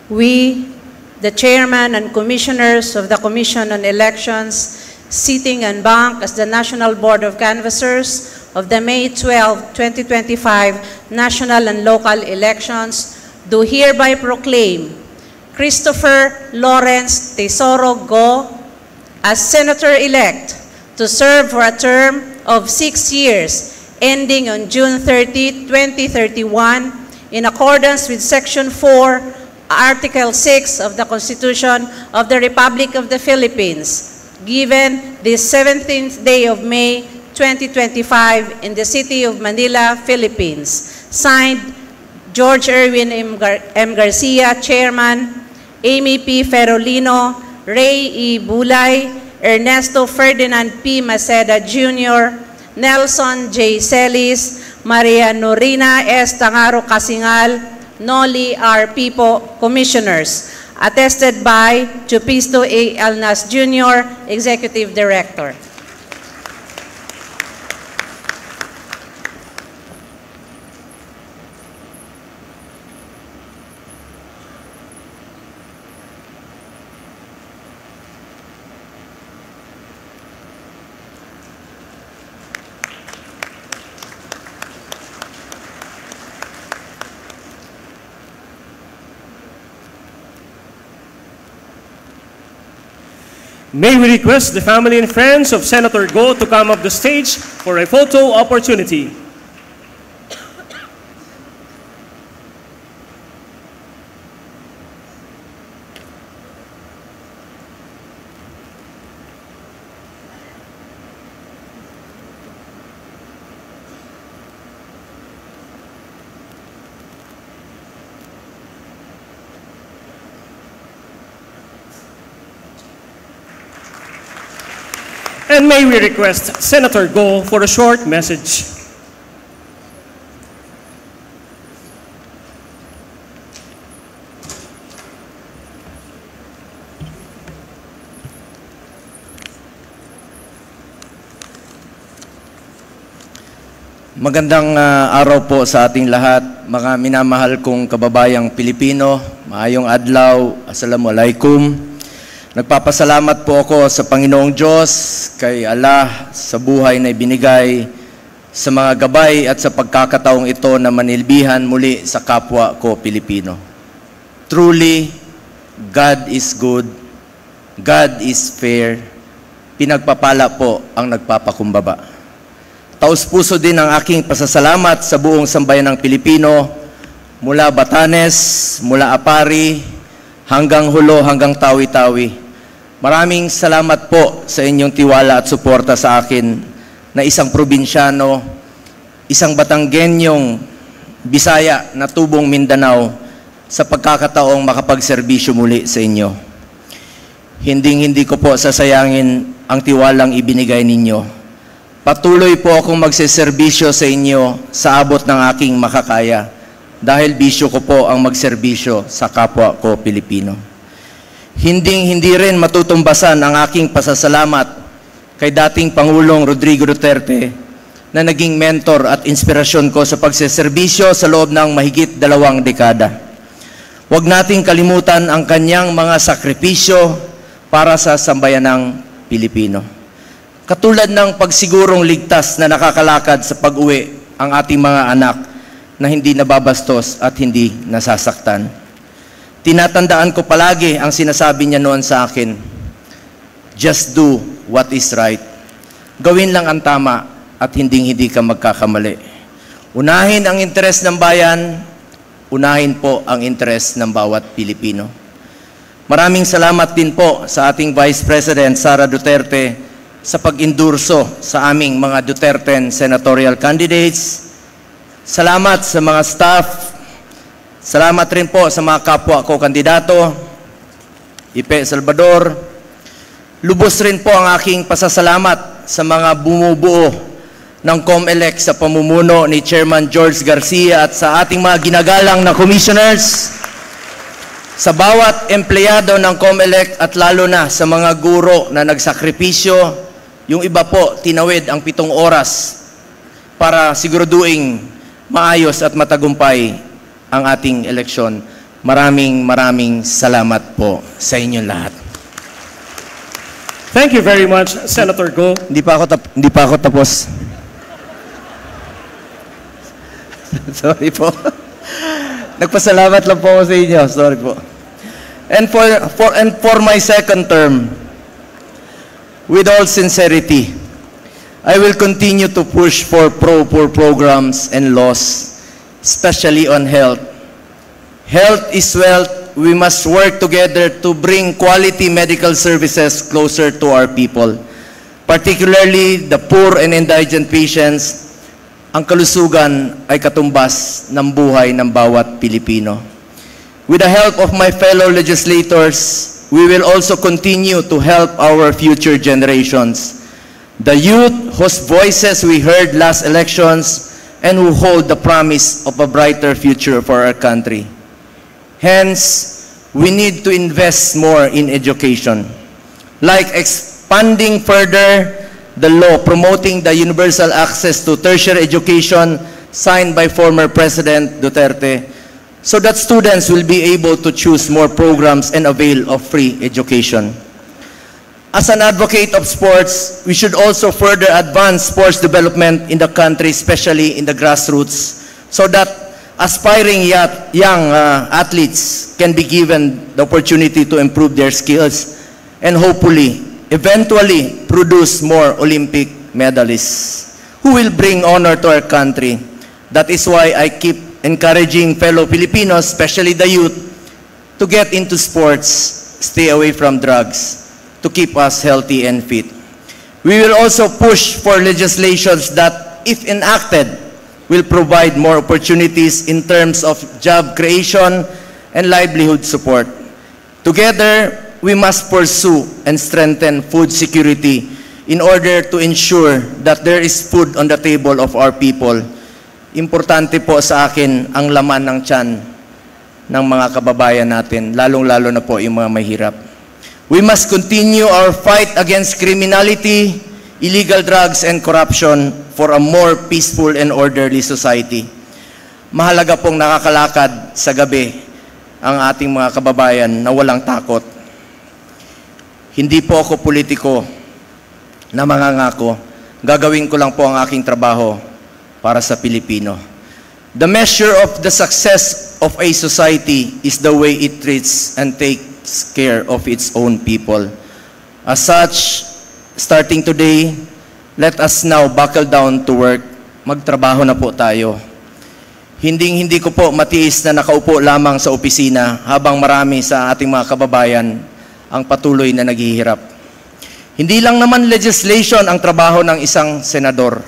We, the Chairman and Commissioners of the Commission on Elections, sitting and bank as the National Board of Canvassers of the May 12, 2025 national and local elections, do hereby proclaim Christopher Lawrence Tesoro Go as Senator-elect to serve for a term of 6 years ending on June 30, 2031 in accordance with Section 4, Article 6 of the Constitution of the Republic of the Philippines, given this 17th day of May 2025 in the city of Manila, Philippines. Signed, George Erwin M. Garcia, Chairman, Amy P. Ferolino, Ray E. Bulay, Ernesto Ferdinand P. Maceda Jr., Nelson J. Celis, Maria Norina S. Tangaro Kasingal, Noli R. Pipo, Commissioners. Attested by Chupisto A. Alnas Jr., Executive Director. May we request the family and friends of Senator Go to come up the stage for a photo opportunity. And may we request Senator Go for a short message. Magandang araw po sa ating lahat, mga minamahal kong kababayang Pilipino. Maayong adlaw, assalamualaikum. Nagpapasalamat po ako sa Panginoong Diyos, kay Allah, sa buhay na ibinigay, sa mga gabay at sa pagkakataong ito na manilbihan muli sa kapwa ko Pilipino. Truly, God is good, God is fair, pinagpapala po ang nagpapakumbaba. Taus-puso din ang aking pasasalamat sa buong sambayan ng Pilipino, mula Batanes, mula Apari, hanggang Hulo, hanggang Tawi-Tawi. Maraming salamat po sa inyong tiwala at suporta sa akin na isang probinsyano, isang Batanggenyong Bisaya na tubong Mindanao sa pagkakataong makapagserbisyo muli sa inyo. Hindi ko po sasayangin ang tiwalang ibinigay ninyo. Patuloy po akong magseserbisyo sa inyo sa abot ng aking makakaya dahil bisyo ko po ang magserbisyo sa kapwa ko Pilipino. Hindi rin matutumbasan ang aking pasasalamat kay dating Pangulong Rodrigo Duterte na naging mentor at inspirasyon ko sa pagseserbisyo sa loob ng mahigit 2 dekada. Huwag nating kalimutan ang kanyang mga sakripisyo para sa sambayanang Pilipino. Katulad ng pagsigurong ligtas na nakakalakad sa pag-uwi ang ating mga anak na hindi nababastos at hindi nasasaktan. Tinatandaan ko palagi ang sinasabi niya noon sa akin, just do what is right. Gawin lang ang tama at hindi ka magkakamali. Unahin ang interes ng bayan, unahin po ang interes ng bawat Pilipino. Maraming salamat din po sa ating Vice President Sara Duterte sa pag-endurso sa aming mga Duterten senatorial candidates. Salamat sa mga staff. Salamat rin po sa mga kapwa ko kandidato, Ipe Salvador. Lubos rin po ang aking pasasalamat sa mga bumubuo ng COMELEC sa pamumuno ni Chairman George Garcia at sa ating mga ginagalang na commissioners, sa bawat empleyado ng COMELEC at lalo na sa mga guro na nagsakripisyo. Yung iba po, tinawid ang 7 oras para siguraduing maayos at matagumpay ang ating eleksyon. Maraming salamat po sa inyong lahat. Thank you very much, Senator Go. Hindi pa ako tapos. Sorry po. Nagpasalamat lang po ako sa inyo. Sorry po. And for my second term, with all sincerity, I will continue to push for pro-poor programs and laws, especially on health. Health is wealth. We must work together to bring quality medical services closer to our people, particularly the poor and indigent patients. Ang kalusugan ay katumbas ng buhay ng bawat Pilipino. With the help of my fellow legislators, we will also continue to help our future generations, the youth whose voices we heard last elections and who hold the promise of a brighter future for our country. Hence, we need to invest more in education, like expanding further the law promoting the universal access to tertiary education signed by former President Duterte, so that students will be able to choose more programs and avail of free education. As an advocate of sports, we should also further advance sports development in the country, especially in the grassroots, so that aspiring young athletes can be given the opportunity to improve their skills and hopefully eventually produce more Olympic medalists who will bring honor to our country. That is why I keep encouraging fellow Filipinos, especially the youth, to get into sports, stay away from drugs, to keep us healthy and fit. We will also push for legislations that, if enacted, will provide more opportunities in terms of job creation and livelihood support. Together, we must pursue and strengthen food security in order to ensure that there is food on the table of our people. Importante po sa akin ang laman ng tiyan ng mga kababayan natin, lalong-lalo na po yung mga mahirap. We must continue our fight against criminality, illegal drugs, and corruption for a more peaceful and orderly society. Mahalaga pong nakakalakad sa gabi ang ating mga kababayan na walang takot. Hindi po ako politiko na mangangako. Gagawin ko lang po ang aking trabaho para sa Pilipino. The measure of the success of a society is the way it treats and takes care of its own people. As such, starting today, let us now buckle down to work. Magtrabaho na po tayo. Hindi ko po matiis na nakaupo lamang sa opisina habang marami sa ating mga kababayan ang patuloy na naghihirap. Hindi lang naman legislation ang trabaho ng isang senador.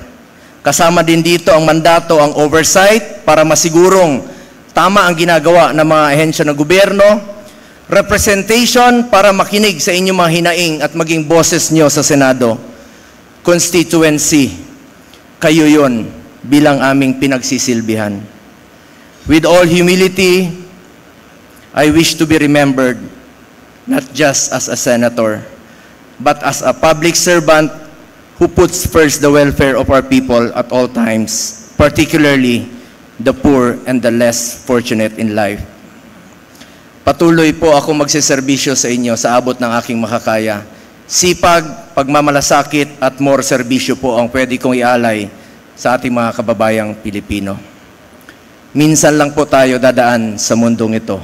Kasama din dito ang mandato, ang oversight para masigurong tama ang ginagawa ng mga ahensya ng gobyerno, representation para makinig sa inyong mga hinaing at maging boses nyo sa Senado, constituency, kayo yon bilang aming pinagsisilbihan. With all humility, I wish to be remembered not just as a senator, but as a public servant who puts first the welfare of our people at all times, particularly the poor and the less fortunate in life. Patuloy po ako magseserbisyo sa inyo sa abot ng aking makakaya. Sipag, pagmamalasakit at more serbisyo po ang pwede kong ialay sa ating mga kababayang Pilipino. Minsan lang po tayo dadaan sa mundong ito.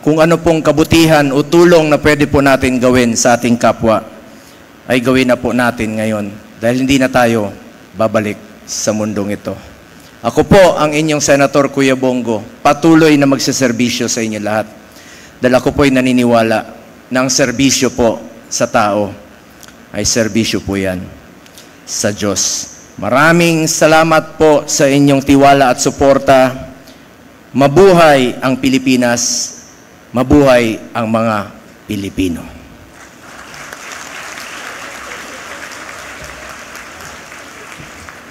Kung ano pong kabutihan o tulong na pwede po natin gawin sa ating kapwa, ay gawin na po natin ngayon dahil hindi na tayo babalik sa mundong ito. Ako po ang inyong Senator Kuya Bongo, patuloy na magseserbisyo sa inyo lahat. Dahil ako po ay naniniwala na ang serbisyo po sa tao ay serbisyo po yan sa Diyos. Maraming salamat po sa inyong tiwala at suporta. Mabuhay ang Pilipinas. Mabuhay ang mga Pilipino.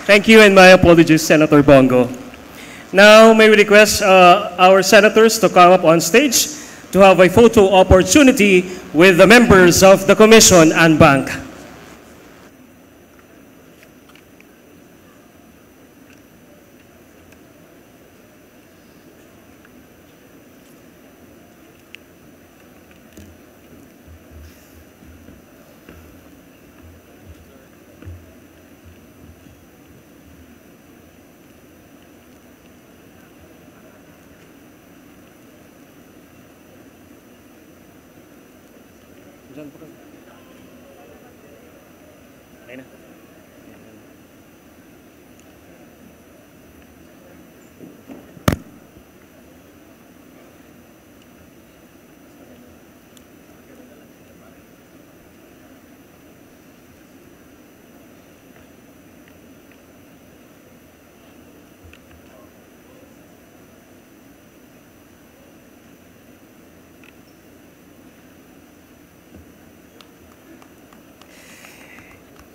Thank you and my apologies, Senator Bongo. Now, may we request our senators to come up on stage to have a photo opportunity with the members of the Commission and Bank. Okay na.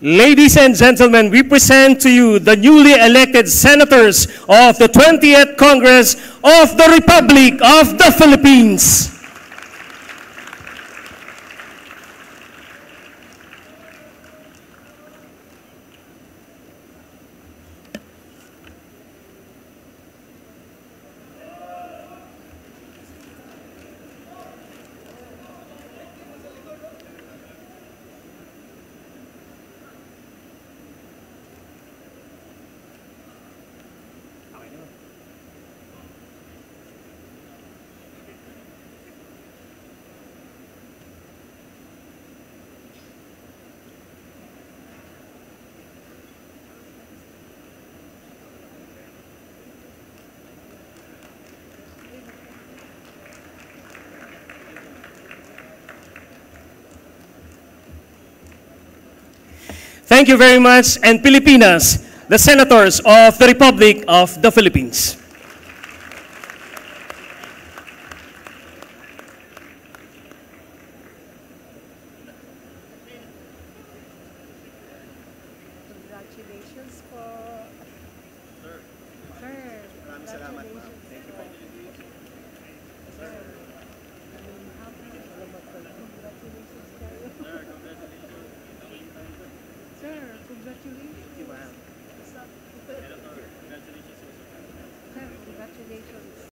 Ladies and gentlemen, we present to you the newly elected senators of the 20th Congress of the Republic of the Philippines. Thank you very much, and Pilipinas, the senators of the Republic of the Philippines. Congratulations po. Sir. Maraming salamat, ma'am. Thank you po. Sir. Sir, congratulations. Thank you, ma'am. Sir, congratulations.